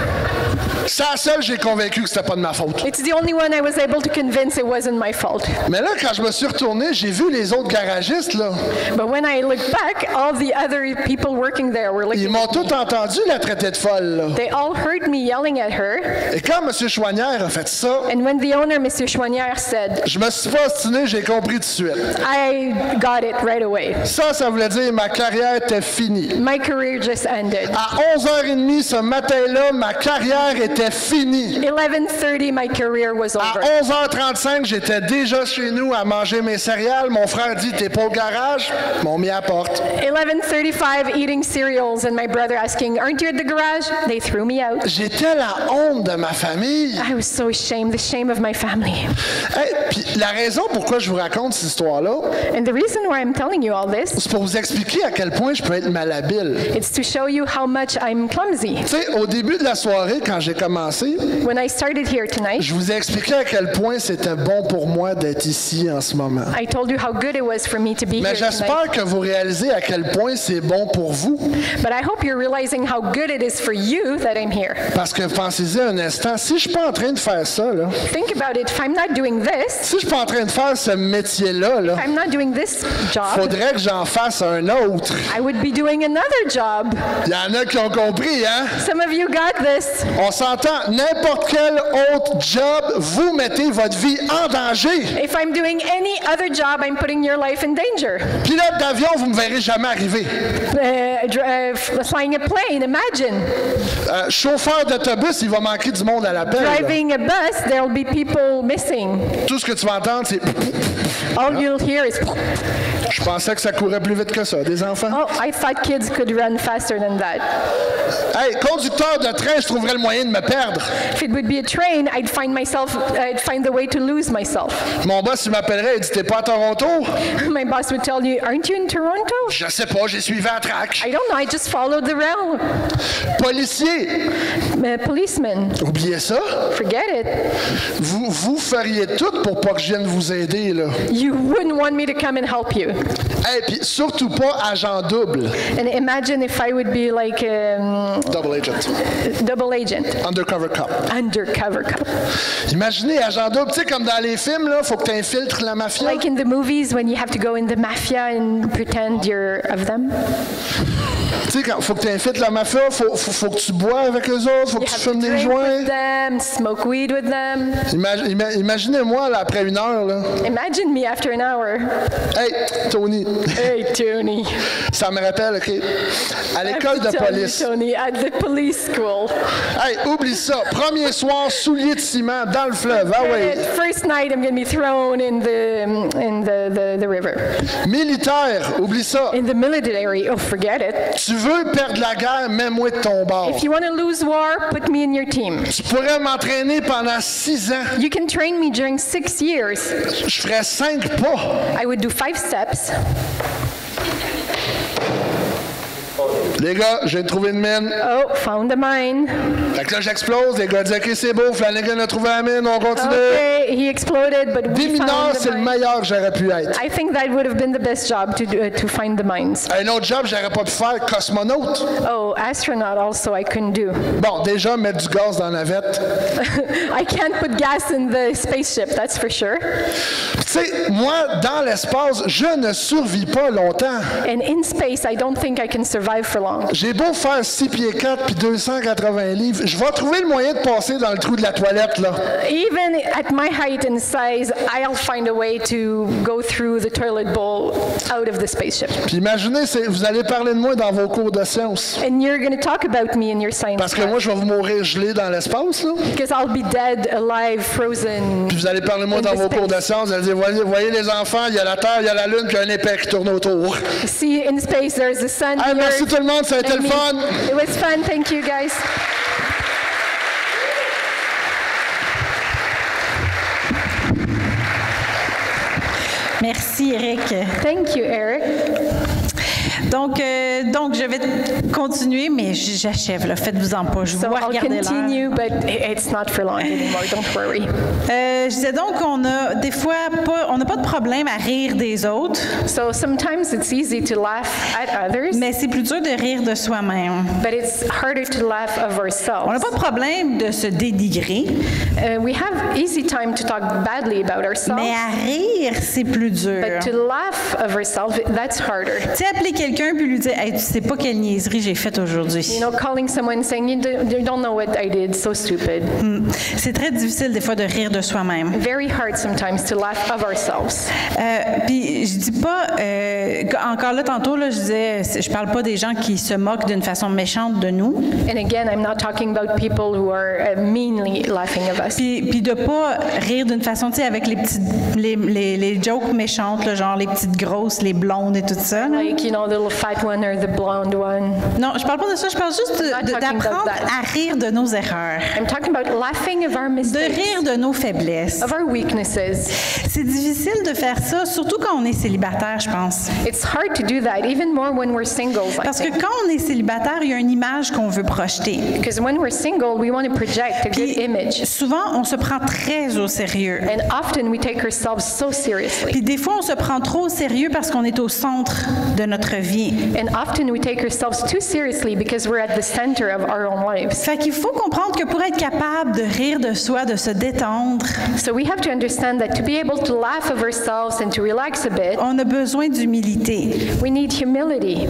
C'est la seule que j'ai convaincu que c'était pas de ma faute. It's the only one I was able to convince it wasn't my fault. Mais là, quand je me suis retourné, j'ai vu les autres garagistes, là. But when I looked back, all the other people working there were Ils looking m'ont at me. tous entendu la traiter de folle, là. They all heard me yelling at her. Et quand M. Chouanière a fait ça, And when the owner, Mr. Chouanière, said, je me suis pas obstiné, j'ai compris tout de suite. I got it right away. Ça voulait dire ma carrière était finie. My career just ended. À 11h30 ce matin-là, ma carrière était finie. 11:30, my career was À over. 11h35, j'étais déjà chez nous à manger mes céréales. Mon frère dit, t'es pas au garage? Ils m'ont mis à la porte. 11:35, eating cereals, and my brother asking, aren't you at the garage? They threw me out. J'étais la honte de ma famille. I was so ashamed, the shame of my family. Hey, puis la raison pourquoi je vous raconte cette histoire-là, And the reason why I'm telling you all this, c'est pour vous expliquer à quel point je peux être malhabile. it's to show you how much I'm clumsy. Tu sais, au début de la soirée, quand j'ai commencé, When I started here tonight, je vous ai expliqué à quel point c'était bon pour moi d'être ici en ce moment. I told you how good it was for me to be Mais here tonight. j'espère que vous réalisez à quel point c'est bon pour vous. But I hope you're realizing how good it is for you that I'm here. Parce que pensez-y un instant, si je suis pas en train de faire ça, là, Think about it. If I'm not doing this, si je suis pas en train de faire ce métier-là, là, if I'm not doing this job, faudrait que j'en fasse un autre. I would be doing another job. Il y en a qui ont compris, hein? Some of you got this. On s'entend, n'importe quel autre job, vous mettez votre vie en danger. If I'm doing any other job, I'm putting your life in danger. Pilote d'avion, vous me verrez jamais arriver. Flying a plane, imagine. Chauffeur d'autobus, il va manquer du monde à l'appel. là. Driving a bus, there'll be people missing. Tout ce que tu vas entendre, c'est... All you'll hear is, Je pensais que ça courait plus vite que ça, des enfants. oh, I thought kids could run faster than that. Hey, conducteur de train, je trouverais le moyen de me perdre. If it would be a train, I'd find the way to lose myself. Mon boss, il m'appellerait, il dit, t'es pas à Toronto? My boss would tell you, aren't you in Toronto? Je sais pas, j'ai suivi à track. I don't know, I just followed the rail. Policier, Policeman, oubliez ça. forget it. Vous feriez tout pour pas que je vienne vous aider, là. You wouldn't want me to come and help you. Hey, puis surtout pas agent double. And imagine if I would be like Double agent. double agent, Undercover cop. undercover cop. Imaginez agent double, tu sais, comme dans les films, là, faut que tu infiltres la mafia. Like in the movies when you have to go in the mafia and pretend you're of them. Tu sais, faut que tu infiltres la mafia, faut que tu bois avec eux autres, faut que You tu have to fumes des drink joints. with them, smoke weed with them. Imaginez-moi, là, après 1 heure, là. Imagine me after an hour. Hey, Tony, Hey, Tony. ça me rappelle, OK, à I l'école have to de tell you, police. Tony, at the police school. Hey, oublie ça. Premier soir, souliers de ciment dans le fleuve. Ah oui. First night, I'm going to be thrown in the river. Militaire, oublie ça. In the military, oh, forget it. Tu veux perdre la guerre, mets-moi de ton bord. If you want to lose war, put me in your team. Tu pourrais m'entraîner pendant 6 ans. You can train me during 6 years. Je ferais 5 pas. I would do 5 steps. Les gars, j'ai trouvé une mine. Oh, found a mine. Fait que là, j'explose. Les gars disent, OK, c'est beau. Flanagan a trouvé la mine. On continue. Okay, he exploded, but we Démineur, found c'est the le mine. meilleur que j'aurais pu être. I think that would have been the best job to find the mines. Un autre job, j'aurais pas pu faire cosmonaute. Oh, astronaut also I couldn't do. Bon, déjà, mettre du gaz dans la navette. I can't put gas in the spaceship, that's for sure. Tu sais, moi, dans l'espace, je ne survis pas longtemps. And in space, I don't think I can survive for long. J'ai beau faire 6 pieds 4 puis 280 livres, je vais trouver le moyen de passer dans le trou de la toilette, là. Even at my height and size, I'll find a way to go through the toilet bowl out of the spaceship. Puis imaginez, vous allez parler de moi dans vos cours de sciences. And you're going to talk about me in your science Parce que moi, class. je vais vous mourir gelé dans l'espace, là. Because I'll be dead, alive, frozen. Puis vous allez parler de moi in dans the vos cours de space. sciences. Vous allez dire, voyez les enfants, il y a la Terre, il y a la Lune, puis il y a un épée qui tourne autour. See, in space, there's the sun. Hey, the merci earth, tout le monde, ça a été and le me. fun. It was fun. Thank you, guys. Merci, Eric. Thank you, Eric. Donc, je vais continuer, mais j'achève, là. Faites-vous-en pas. Je So vois I'll regarder l'heure. continue, but it's not for long anymore. Don't worry. Je disais donc qu'on a des fois on n'a pas de problème à rire des autres, So sometimes it's easy to laugh at others, mais c'est plus dur de rire de soi-même. but it's harder to laugh of On n'a ourselves. pas de problème de se dénigrer, We have easy time to talk badly about ourselves, mais à rire, c'est plus dur. but to laugh of ourselves, that's harder. Tu sais, appeler quelqu'un puis lui dire hey, tu sais pas quelle niaiserie j'ai faite aujourd'hui. You know, calling someone saying, you don't know what I did, so stupid. C'est très difficile des fois de rire de soi-même. Very hard sometimes to laugh of ourselves. Puis je dis pas, encore là tantôt, là, je disais, je parle pas des gens qui se moquent d'une façon méchante de nous. And again, I'm not talking about people who are meanly laughing of us. Puis de pas rire d'une façon, tu sais, avec les jokes méchantes, là, genre les petites grosses, les blondes et tout ça. là. Like, you know, the little fat one or the blonde one. Non, je parle pas de ça, je parle juste not talking about d'apprendre that. à rire de nos erreurs, I'm talking about laughing of our de mistakes, rire de nos faiblesses. of our weaknesses. C'est difficile de faire ça, surtout quand on est célibataire, je pense. It's hard to do that, even more when we're singles, I Parce que think. quand on est célibataire, il y a une image qu'on veut projeter. Because when we're single, we want to project a good Puis image. souvent, on se prend très au sérieux. And often we take ourselves so seriously. Puis des fois, on se prend trop au sérieux parce qu'on est au centre de notre vie. And often we take ourselves too seriously because we're at the center of our own lives. Fait qu'il faut comprendre que pour être capable de rire de soi, de se détendre, So we have to understand that to be able to laugh of ourselves and to relax a bit, on a besoin d'humilité. we need humility.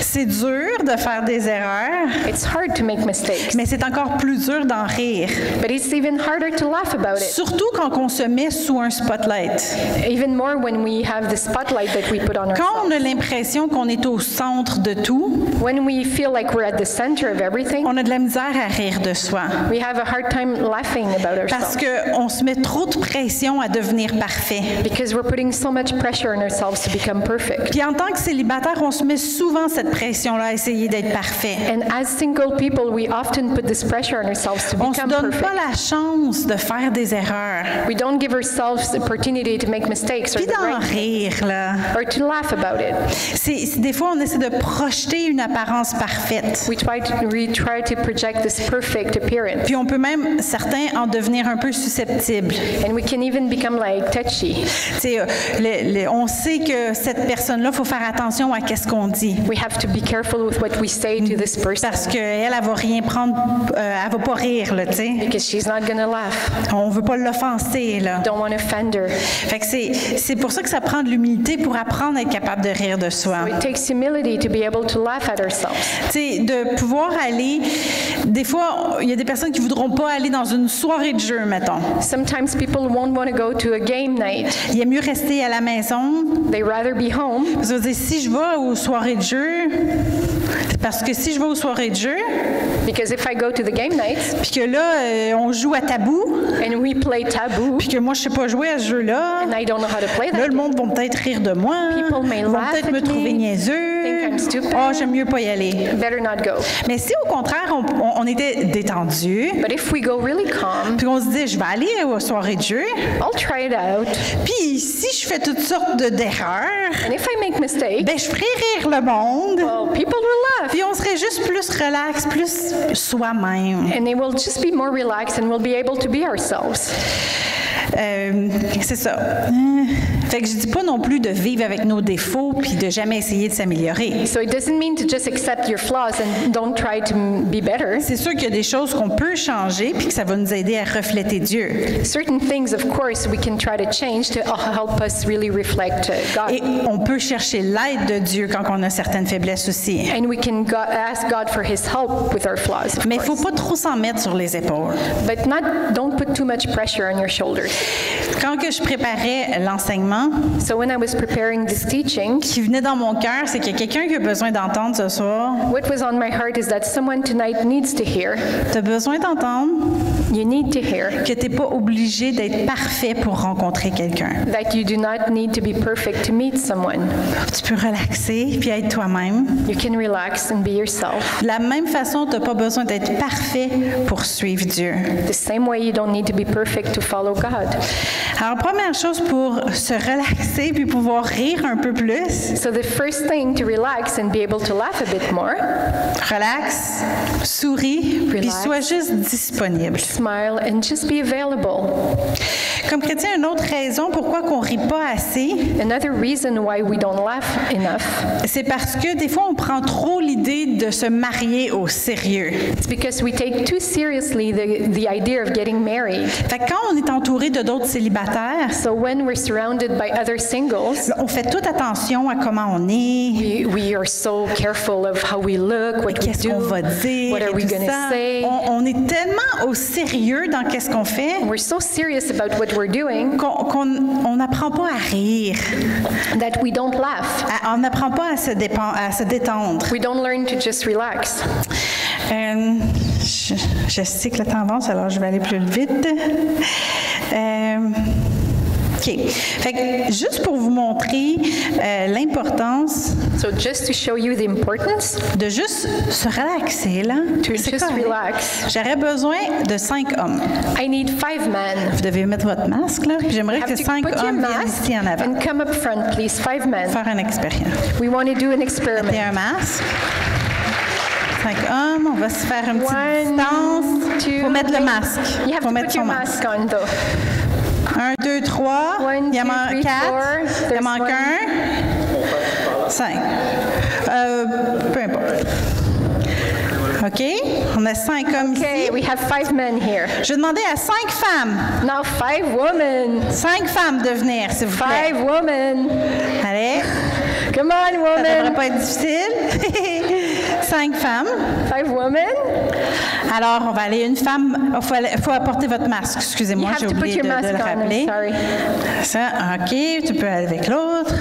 C'est dur de faire des erreurs, It's hard to make mistakes, mais c'est encore plus dur d'en rire. but it's even harder to laugh about it. Surtout quand on se met sous un spotlight. Even more when we have the spotlight that we put on Quand on ourselves. a l'impression qu'on est au centre de tout, When we feel like we're at the center of everything, on a de la misère à rire de soi. we have a hard time laughing about Parce ourselves qu'on se met trop de pression à devenir parfait. because we're putting so much pressure on ourselves to become perfect. Puis en tant que célibataire, on se met souvent cette pression-là à essayer d'être parfait. And as single people, we often put this pressure on ourselves to On ne se become donne perfect. pas la chance de faire des erreurs. We don't give ourselves the opportunity to make mistakes or, Puis the d'en right, rire, là. or to laugh about it. Des fois, on essaie de projeter une apparence parfaite. We try to project this perfect appearance. Puis on peut même, certains, en devenir un peu susceptibles. And we can even become like touchy. Tu sais, on sait que cette personne-là, il faut faire attention à qu'est-ce qu'on dit. We have to be careful with what we say to this person Parce qu'elle, elle va rien prendre, elle va pas rire, là, tu sais. because she's not going to laugh. On veut pas l'offenser, là. Don't want to offend her. Fait que c'est pour ça que ça prend de l'humilité pour apprendre à être capable de rire de soi. It takes humility to be able to laugh at ourselves. Tu sais, de pouvoir aller, des fois, il y a des personnes qui voudront pas aller dans une soirée de jeu, mettons. Sometimes people won't want to go to a game night. Il est mieux rester à la maison. They rather be home Parce que, je veux dire, si je vais aux soirées de jeu, parce que si je vais aux soirées de jeu, because if I go to the game nights puis que là, on joue à tabou, and we play taboo puis que moi, je sais pas jouer à ce jeu-là, and I don't know how to play là, that le monde va peut-être rire de moi. People may Ils vont laugh peut-être at me trouver me, niaiseux. think I'm stupid. Oh, j'aime mieux pas y aller. game, better not go. Mais si au contraire, on était détendu, But if we go really calm, puis on se dit, je vais aller aux soirées de jeu, I'll try it out. puis si je fais toutes sortes d'erreurs, And if I make mistakes, ben je ferai rire le monde, well, people will laugh. puis on serait juste plus relax, plus soi-même. And they will just be more relaxed and we'll be able to be ourselves. C'est ça. Fait que je dis pas non plus de vivre avec nos défauts puis de jamais essayer de s'améliorer. So it doesn't mean to just accept your flaws and don't try to be better. C'est sûr qu'il y a des choses qu'on peut changer puis que ça va nous aider à refléter Dieu. Certain things, of course, we can try to change to help us really reflect God. Et on peut chercher l'aide de Dieu quand on a certaines faiblesses aussi. And we can ask God for His help with our flaws, of Mais il ne faut course. pas trop s'en mettre sur les épaules. But don't put too much pressure on your shoulders. Quand que je préparais l'enseignement, So when I was preparing this teaching, ce qui venait dans mon cœur, c'est qu'il y a quelqu'un qui a besoin d'entendre ce soir. what was on my heart is that someone tonight needs to hear. Tu as besoin d'entendre You need to hear que tu n'es pas obligé d'être parfait pour rencontrer quelqu'un. that you do not need to be perfect to meet someone. Tu peux relaxer puis être toi-même. You can relax and be yourself. De la même façon, tu n'as pas besoin d'être parfait pour suivre Dieu. The same way you don't need to be perfect to follow God. Alors, première chose pour se relaxer puis pouvoir rire un peu plus, So the first thing to relax and be able to laugh a bit more, relaxe, souris, puis Relax. sois juste disponible. smile and just be available. Comme chrétien, une autre raison pourquoi qu'on rit pas assez, Another reason why we don't laugh enough c'est parce que des fois, on prend trop l'idée de se marier au sérieux. is because we take too seriously the idea of getting married. Fait que quand on est entouré de d'autres célibataires, So when we're surrounded by other singles, on fait toute attention à comment on est, we are so careful of how we look, what we qu'est-ce qu'on do, va dire, what are et we tout going ça. to say. On est tellement au sérieux dans qu'est-ce qu'on fait We're so serious about what we're doing qu'on n'apprend pas à rire. that we don't laugh. On n'apprend pas à se détendre. We don't learn to just relax. Je sais que le temps avance, alors je vais aller plus vite. OK. Fait que juste pour vous montrer l'importance So just to show you the importance, de juste se relaxer, là. To c'est just correct. relax. J'aurais besoin de 5 hommes. I need 5 men. Vous devez mettre votre masque, là. Puis j'aimerais Have que to 5 put your hommes viennent mask ici en avant. and come up front, please. 5 men. Faire une expérience. We want to do an Mettez experiment. un masque. 5 hommes. On va se faire une petite 1, distance. 2. Il faut mettre le masque. You have Faut to mettre put son your masque. mask on, though. 1, 2, 3. 1, Il en 2, manque 3, 4. 4. Il en There's manque one. 1. 5. Peu importe. OK? On a 5 hommes Okay, ici. we have 5 men here. Je vais demander à 5 femmes. Now 5 women. 5 femmes de venir, s'il vous plaît. 5 women. Allez. Come on, Ça devrait women. pas être difficile. 5 femmes. 5 women. Alors, on va aller une femme. Il faut apporter votre masque. You Excusez-moi, have j'ai to put oublié your de mask le on. I'm rappeler. sorry. Ça, OK. Tu peux aller avec l'autre.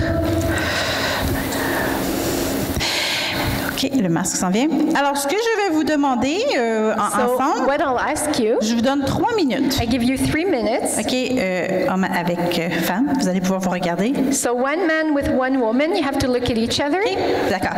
OK, le masque s'en vient. Alors, ce que je vais vous demander So ensemble, what I'll ask you, je vous donne 3 minutes. I give you 3 minutes. OK, homme avec femme, vous allez pouvoir vous regarder. So 1 man with 1 woman, you have to look at each other. D'accord.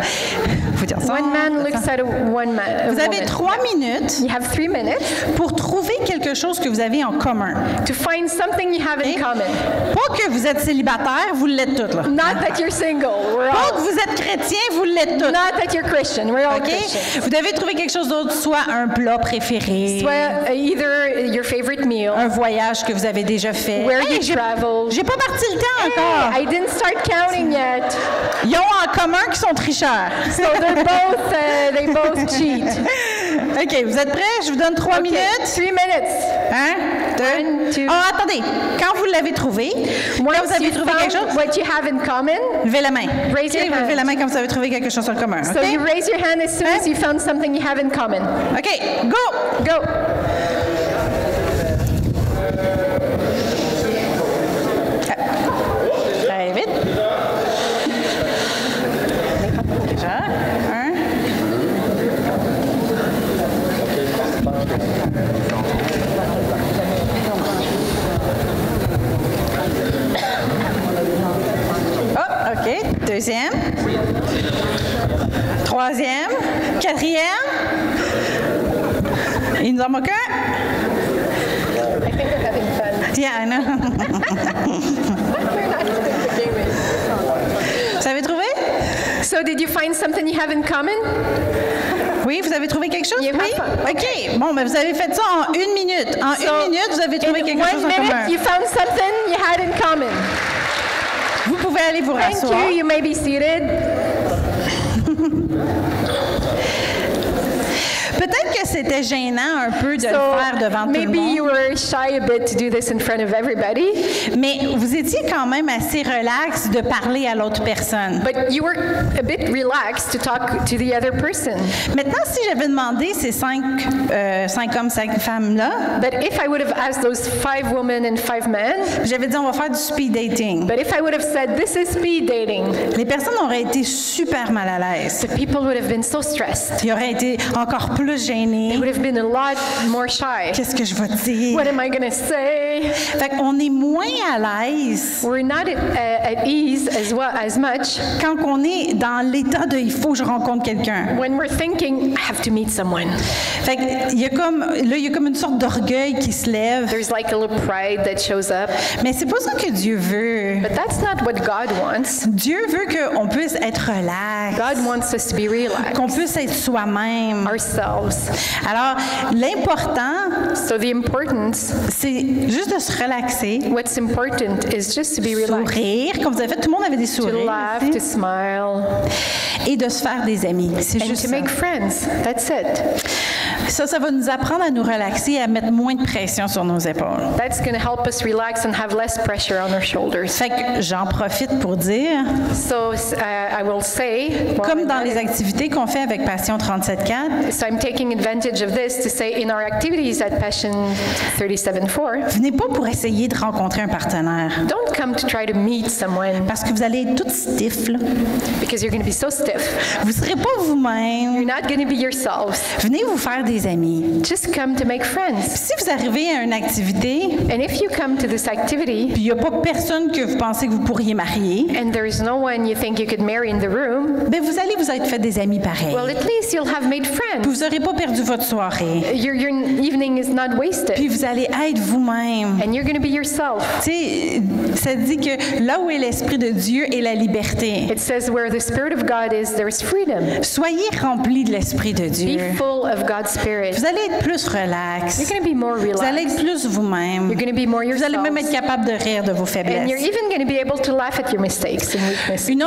Vous dire ça. 1 man looks at one man. Vous avez 3 minutes You have 3 minutes pour trouver quelque chose que vous avez en commun. to find something you have in common. Pas que vous êtes célibataire, vous l'êtes toutes, là. Not that you're single. We're Pas que all. vous êtes chrétien, vous l'êtes toutes. Not that you're Christian. We're all OK? Christians. Vous devez trouver quelque chose d'autre, soit un plat préféré, Soit either your favorite meal, un voyage que vous avez déjà fait. where Hey, you travel. j'ai pas parti le temps encore. I didn't start counting yet. Ils ont en commun qu'ils sont tricheurs. So they both cheat. OK, vous êtes prêts? Je vous donne 3 Okay, minutes. 3 minutes. 1, 2. 1, 2. Oh, attendez. Quand vous l'avez trouvé, quand Once vous avez you trouvé quelque chose, found what you have in common, levez la main. Raise your OK, vous levez hand. la main quand vous avez trouvé quelque chose en commun. so OK? you raise your hand as soon as you found something you have in common. OK, go! Go. Allez, vite. Déjà, 1. Oh, OK. Deuxième. Troisième. Quatrième. Il nous en manque un. I think we're having fun. Yeah, I know. Vous avez trouvé? So did you find something you have in common? Oui, vous avez trouvé quelque chose? You have Oui? fun. OK. Bon, mais vous avez fait ça en 1 minute. En So, 1 minute, vous avez trouvé in quelque chose 1 en commun. minute, you found something you had in common. Vous pouvez aller vous Thank rasseoir. you. You may be seated. Peut-être que c'était gênant un peu de le So faire devant tout le maybe you monde, were shy a bit to do this in front of everybody, mais vous étiez quand même assez relax de parler à l'autre personne. but you were a bit relaxed to talk to the other person. Maintenant, si j'avais demandé ces 5 hommes, 5 femmes-là, But if I would have asked those 5 women and 5 men, j'avais dit on va faire du speed dating. but if I would have said this is speed dating, Les personnes auraient été super mal à l'aise. the people would have been so stressed. Ils auraient été encore plus gênés. gêné. would have been a lot more shy. Qu'est-ce que je vais dire? What am I going to say? Fait qu'on est moins à l'aise We're not at ease as much quand on est dans l'état de « il faut que je rencontre quelqu'un when we're thinking, I have to meet someone. ». Fait qu'il y a comme une sorte d'orgueil qui se lève. There's like a little pride that shows up. Mais c'est pas ça que Dieu veut. But that's not what God wants. Dieu veut qu'on puisse être relax, God wants us to be relaxed, qu'on puisse être soi-même. ourselves. Alors, l'important, So the importance, c'est juste de se relaxer, what's important is just to be relaxed, sourire, comme vous avez fait, tout le monde avait des to sourires laugh, ici, to smile, et de se faire des amis. C'est and juste to ça. make friends. That's it. Ça va nous apprendre à nous relaxer et à mettre moins de pression sur nos épaules. That's going to help us relax and have less pressure on our shoulders. Fait que j'en profite pour dire, So I will say, comme dans les activités qu'on fait avec Passion 37.4, so I'm taking advantage of this to say in our activities at Passion 37.4, venez pas pour essayer de rencontrer un partenaire, don't come to try to meet someone parce que vous allez être toute stiff, là. because you're going to be so stiff. Vous serez pas You're vous-même. not going to be yourselves. Venez vous faire des amis. Just come to make friends. Si vous arrivez à une activité, And if you come to this activity puis il n'y a pas personne que vous pensez que vous pourriez marier, and there's no one you think you could marry in the room, ben vous allez vous être fait des amis pareils. well, at least you'll have made Puis friends. vous n'aurez pas perdu votre soirée. Your evening is not Puis wasted, vous allez être vous-même. and you're going to be yourself. Tu sais, ça dit que là où est l'Esprit de Dieu est la liberté. It says where the Spirit of God is, there's freedom. Soyez remplis de l'Esprit de Be Dieu. full of God's Spirit. Vous allez être plus relax. You're going to be more Vous allez être relaxed. plus vous-même. You're going to be more Vous allez même être yourself. capable de rire de vos And you're faiblesses. even going to be able to laugh at your mistakes and weaknesses. Une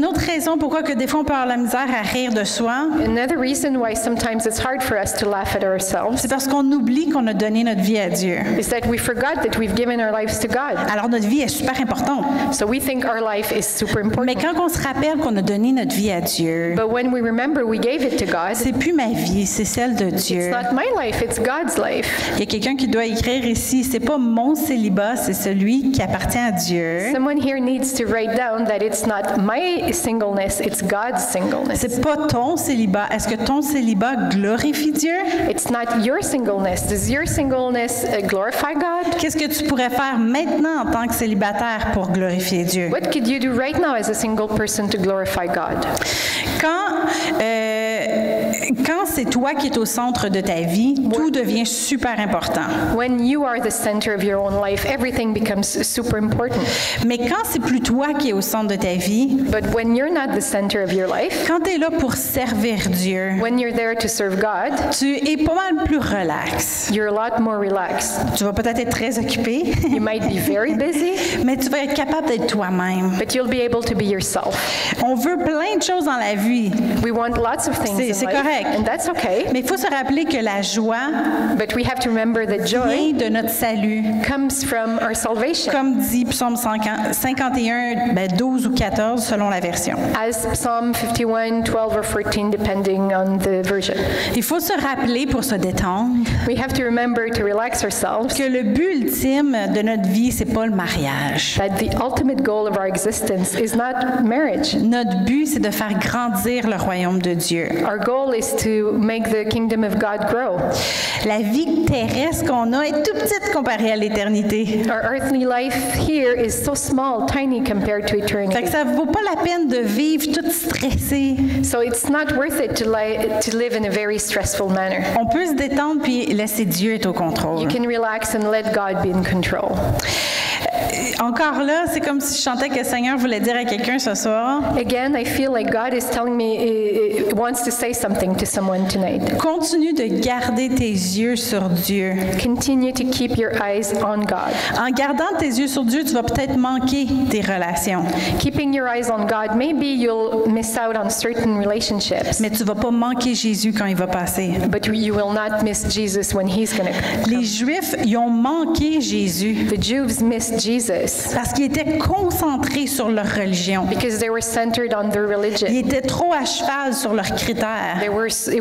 autre raison pourquoi que des fois on peut avoir la misère à rire de soi, Another reason why sometimes it's hard for us to laugh at ourselves c'est parce qu'on oublie qu'on a donné notre vie à Dieu. is that we forgot that we've given our lives to God. Alors notre vie est super importante. So we think our life is super Mais important. quand on se rappelle qu'on a donné notre vie à Dieu, But when we remember we gave it to God, c'est plus ma vie, c'est celle de it's Dieu. not my life, it's God's life. Il y a quelqu'un qui doit écrire ici, c'est pas mon célibat, c'est celui qui appartient à Dieu. Someone here needs to write down that it's not my singleness, it's God's singleness. C'est pas ton célibat. Est-ce que ton célibat glorifie Dieu? It's not your singleness. Does your singleness glorify God? Qu'est-ce que tu pourrais faire maintenant en tant que célibataire pour glorifier Dieu? What could you do right now as a single person to glorify God? Quand c'est toi qui es au centre de ta vie, tout devient super important. When you are the center of your own life, everything becomes super important. Mais quand c'est plus toi qui es au centre de ta vie, But when you're not the center of your life, quand tu es là pour servir Dieu, when you're there to serve God, tu es pas mal plus relax. you're a lot more relaxed. Tu vas peut-être être très occupé, You might be very busy, mais tu vas être capable d'être toi-même. but you'll be able to be yourself. On veut plein de choses dans la vie, We want lots of things C'est in life, correct. and that's okay. mais il faut se rappeler que la joie But we have to remember that joy vient de notre salut. comes from our salvation. Comme dit Psaume 51, 12 ou 14 selon la version. As Psalm 51, 12 or 14, depending on the version. Il faut se rappeler pour se détendre We have to remember to relax ourselves, que le but ultime de notre vie, c'est pas le mariage. that the ultimate goal of our existence is not marriage. Notre but, c'est de faire grandir le royaume de Dieu. Our goal is to make the kingdom of God grow. La vie terrestre qu'on a est tout petite comparée à l'éternité. Our earthly life here is so small, tiny compared to Fait que eternity. ça vaut pas la peine de vivre toute stressée. So it's not worth it to live in a very stressful manner. On peut se détendre puis laisser Dieu être au contrôle. You can relax and let God be in control. Encore là, c'est comme si je chantais que le Seigneur voulait dire à quelqu'un ce soir, Again, I feel like God is telling me, wants to say something to someone tonight. continue de garder tes yeux sur Dieu. Continue to keep your eyes on God. En gardant tes yeux sur Dieu, tu vas peut-être manquer tes relations, Keeping your eyes on God, maybe you'll miss out on certain relationships, mais tu vas pas manquer Jésus quand il va passer. but you will not miss Jesus when he's going to Les come. Juifs, ils ont manqué Jésus The Jews missed Jesus parce qu'ils étaient concentrés sur leur religion. because they were centered on their Ils religion. étaient trop à cheval sur leurs critères. It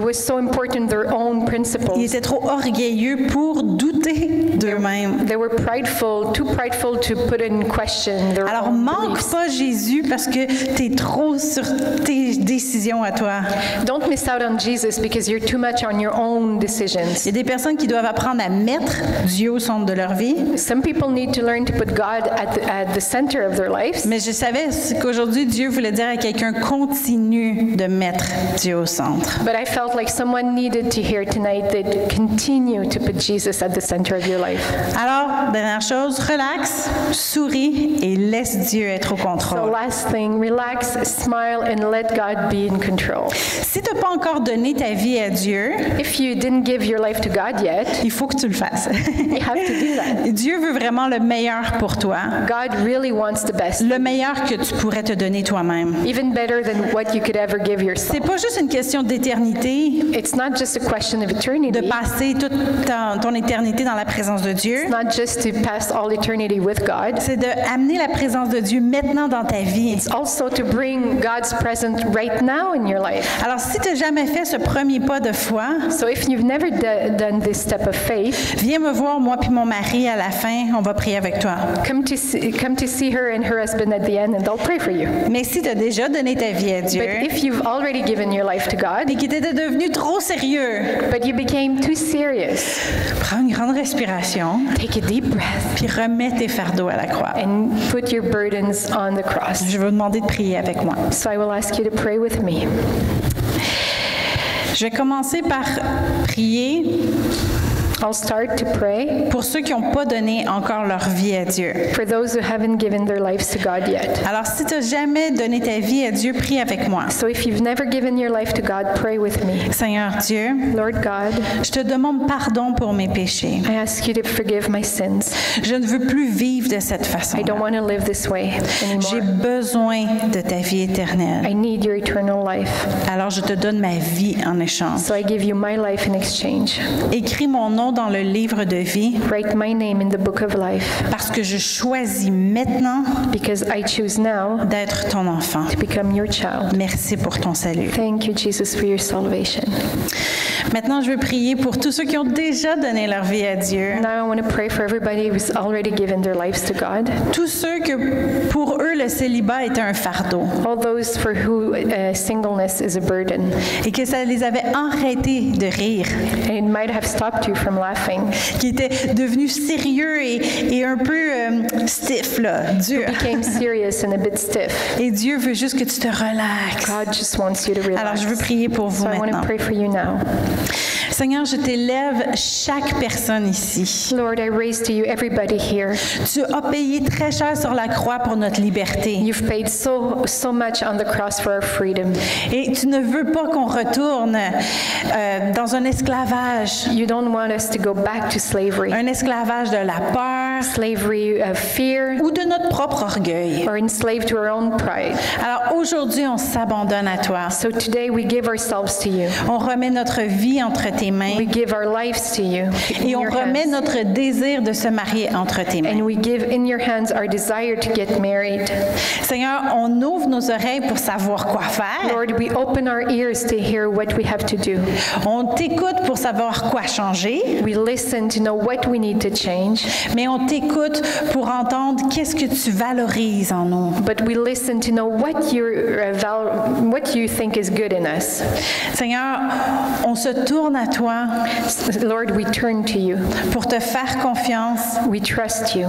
was so important their own Ils principles. étaient trop orgueilleux pour douter d'eux. eux-mêmes. They were prideful, too prideful to put in question their Alors, own manque beliefs. pas Jésus parce que tu es trop sur tes décisions à toi. Don't miss out on Jesus because you're too much on your own Il decisions. y a des personnes qui doivent apprendre à mettre Dieu au centre de leur vie. Some people need to learn to put God at the center of their lives. Mais je savais qu'aujourd'hui, Dieu voulait dire à quelqu'un, continue de mettre Dieu au centre. But I felt like someone needed to hear tonight that continue to put Jesus at the center of your life. Alors, dernière chose, relaxe, souris et laisse Dieu être au So contrôle. last thing, relax, smile, and let God be in control. Si tu n'as pas encore donné ta vie à Dieu, If you didn't give your life to God yet, il faut que tu le fasses. you have to do that. Dieu veut vraiment le meilleur pour toi, God really wants the best, le meilleur que tu pourrais te donner toi-même. even better than what you could ever give yourself. C'est pas juste une question d'éternité, It's not just a question of de eternity. passer toute ton éternité dans la présence de Dieu. It's not just to pass all eternity with God. C'est d'amener la présence de Dieu maintenant dans ta vie. It's also to bring God's presence right now in your life. Alors, si tu n'as jamais fait ce premier pas de foi, So if you've never done this step of faith, viens me voir, moi puis mon mari, à la fin, on va prier avec toi. come to see her and her husband at the end, and they'll pray for you. Mais si tu as déjà donné ta vie à Dieu But if you've already given your life to God, et que tu étais devenu trop sérieux, but you became too serious, prends une grande respiration take a deep breath puis remets tes fardeaux à la croix. and put your burdens on the cross. Je vais vous demander de prier avec moi. So I will ask you to pray with me. Je vais commencer par prier I'll start to pray pour ceux qui n'ont pas donné encore leur vie à Dieu. for those who haven't given their lives to God yet. Alors, si tu n'as jamais donné ta vie à Dieu, prie avec moi. So if you've never given your life to God, pray with me. Seigneur Dieu, Lord God, je te demande pardon pour mes péchés. I ask you to forgive my sins. Je ne veux plus vivre de cette façon. I don't want to live this way J'ai anymore. besoin de ta vie éternelle. I need your eternal life. Alors, je te donne ma vie en échange. So I give you my life in exchange. Écris mon nom dans le livre de vie Write my name in the book of life parce que je choisis maintenant because I choose now d'être ton enfant. to become your child. Merci pour ton salut. Thank you, Jesus, for your salvation. Maintenant, je veux prier pour tous ceux qui ont déjà donné leur vie à Dieu. Now I want to pray for everybody who's already given their lives to God. Tous ceux que pour eux le célibat était un fardeau All those for who singleness is a burden. et que ça les avait arrêtés de rire, And it might have stopped you from laughing. qui étaient devenus sérieux et un peu stiff, là, dur. Became serious and a bit stiff. Et Dieu veut juste que tu te relaxes. God just wants you to Alors, relax. je veux prier pour vous So I want maintenant. to pray for you now. Seigneur, je t'élève chaque personne ici. Lord, I raise to you everybody here. Tu as payé très cher sur la croix pour notre liberté. You've paid so much on the cross for our freedom. Et tu ne veux pas qu'on retourne dans un esclavage, You don't want us to go back to slavery. un esclavage de la peur Slavery of fear ou de notre propre orgueil. or enslaved to our own pride. Alors aujourd'hui, on s'abandonne à toi. So today we give ourselves to you. On remet notre vie entre tes mains We give our lives to you. In et on your remet hands. notre désir de se marier entre tes mains. And we give in your hands our desire to get married. Seigneur, on ouvre nos oreilles pour savoir quoi faire. Lord, we open our ears to hear what we have to do. On t'écoute pour savoir quoi changer, We listen to know what we need to change, mais on t'écoute pour entendre qu'est-ce que tu valorises en nous. but we listen to know what you think is good in us. Seigneur, on se tourne à toi Lord, we turn to you. pour te faire confiance, We trust you.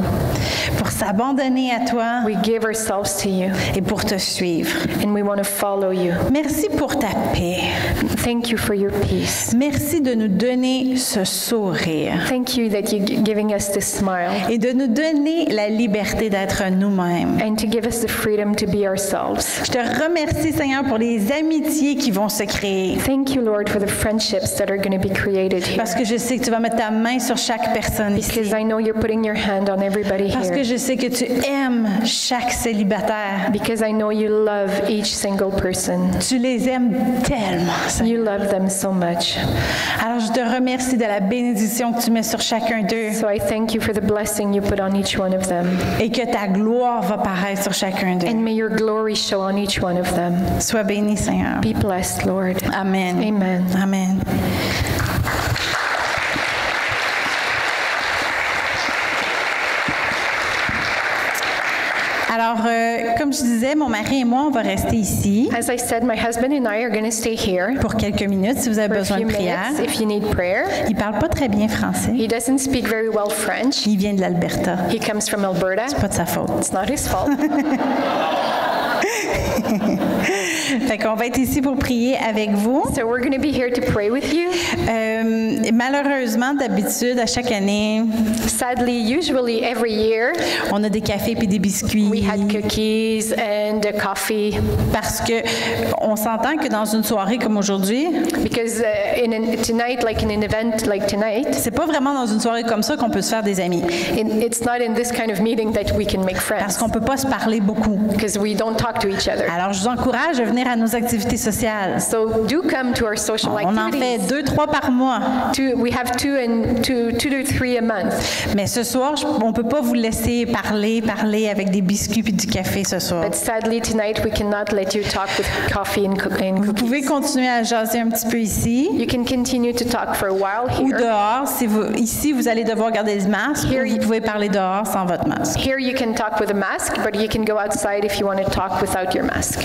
pour s'abandonner à toi We give ourselves to you, et pour te suivre. and we want to follow you. Merci pour ta paix. Thank you for your peace. Merci de nous donner ce sourire Thank you that you're giving us this smile et de nous donner la liberté d'être nous-mêmes. and to give us the freedom to be ourselves. Je te remercie, Seigneur, pour les amitiés qui vont se créer. Thank you, Lord, for the friendships that are going to be created here. Parce que je sais que tu vas mettre ta main sur chaque personne ici. Because I know you're putting your hand on everybody Parce que here. je sais que tu aimes chaque célibataire. Because I know you love each single person. Tu les aimes tellement, Seigneur. You love them so much. Alors, je te remercie de la bénédiction que tu mets sur chacun d'eux So I thank you for the blessing you put on each one of them. et que ta gloire va paraître sur chacun d'eux. And may your glory show on each one of them. Sois béni, Seigneur. Be blessed, Lord. Amen. Amen. Amen. Alors, comme je disais, mon mari et moi, on va rester ici As I said, my husband and I are going to stay here pour quelques minutes si vous avez for a besoin few de prière. minutes if you need prayer. Il parle pas très bien français. He doesn't speak very well French. Il vient de l'Alberta. He comes from Alberta. Pas de sa faute. It's not his fault. Fait qu'on va être ici pour prier avec vous. So we're going to be here to pray with you. Malheureusement, d'habitude, à chaque année, Sadly, usually every year, on a des cafés puis des biscuits. we had cookies and coffee Parce que on s'entend que dans une soirée comme aujourd'hui, because tonight, like in an event like tonight, c'est pas vraiment dans une soirée comme ça qu'on peut se faire des amis. it's not in this kind of meeting that we can make Parce friends qu'on peut pas se parler beaucoup. because we don't talk to each other. Alors, je vous encourage à venir à nos activités sociales. So do come to our social On en fait activities. 2-3 par mois. We have two to three a month. Mais ce soir, on peut pas vous laisser parler avec des biscuits puis du café ce soir. But sadly, tonight we cannot let you talk with coffee and Vous pouvez cookies. continuer à jaser un petit peu ici You can continue to talk for a while ou here. dehors. Ici, vous allez devoir garder le masque. Here, Ou vous pouvez parler dehors sans votre masque. Here you can talk with a mask, but you can go outside if you want to talk without your mask.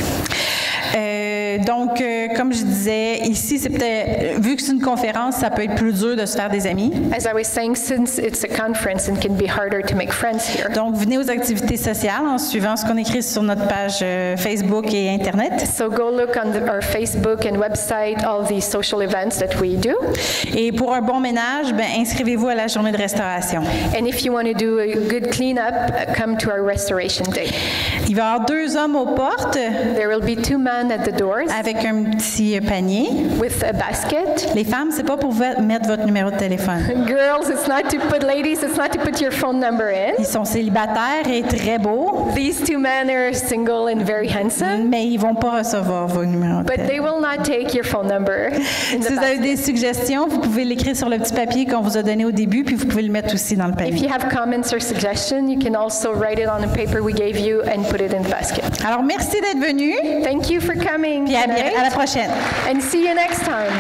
Donc, comme je disais, ici, c'est peut-être, vu que c'est une conférence, ça peut être plus dur de se faire des amis. As I was saying, since it's a conference, it can be harder to make friends here. Donc, venez aux activités sociales en suivant ce qu'on écrit sur notre page Facebook et Internet. So go look on our Facebook and website, all the social events that we do. Et pour un bon ménage, inscrivez-vous à la journée de restauration. And if you want to do a good cleanup, come to our restoration day. Il va y avoir 2 hommes aux portes There will be 2 men at the doors avec un petit panier. with a basket. Les femmes, c'est pas pour mettre votre numéro de téléphone. Girls, ladies, it's not to put your phone number in. Ils sont célibataires et très beaux, These 2 men are single and very handsome, mais ils vont pas recevoir vos numéros de but téléphone. they will not take your phone number in Si the vous avez basket. des suggestions, vous pouvez l'écrire sur le petit papier qu'on vous a donné au début, puis vous pouvez le mettre aussi dans le If panier. you have comments or suggestions, you can also write it on a paper we gave you and put it in the basket. Alors, merci d'être venus, Thank you for coming puis à la tonight, prochaine. and see you next time.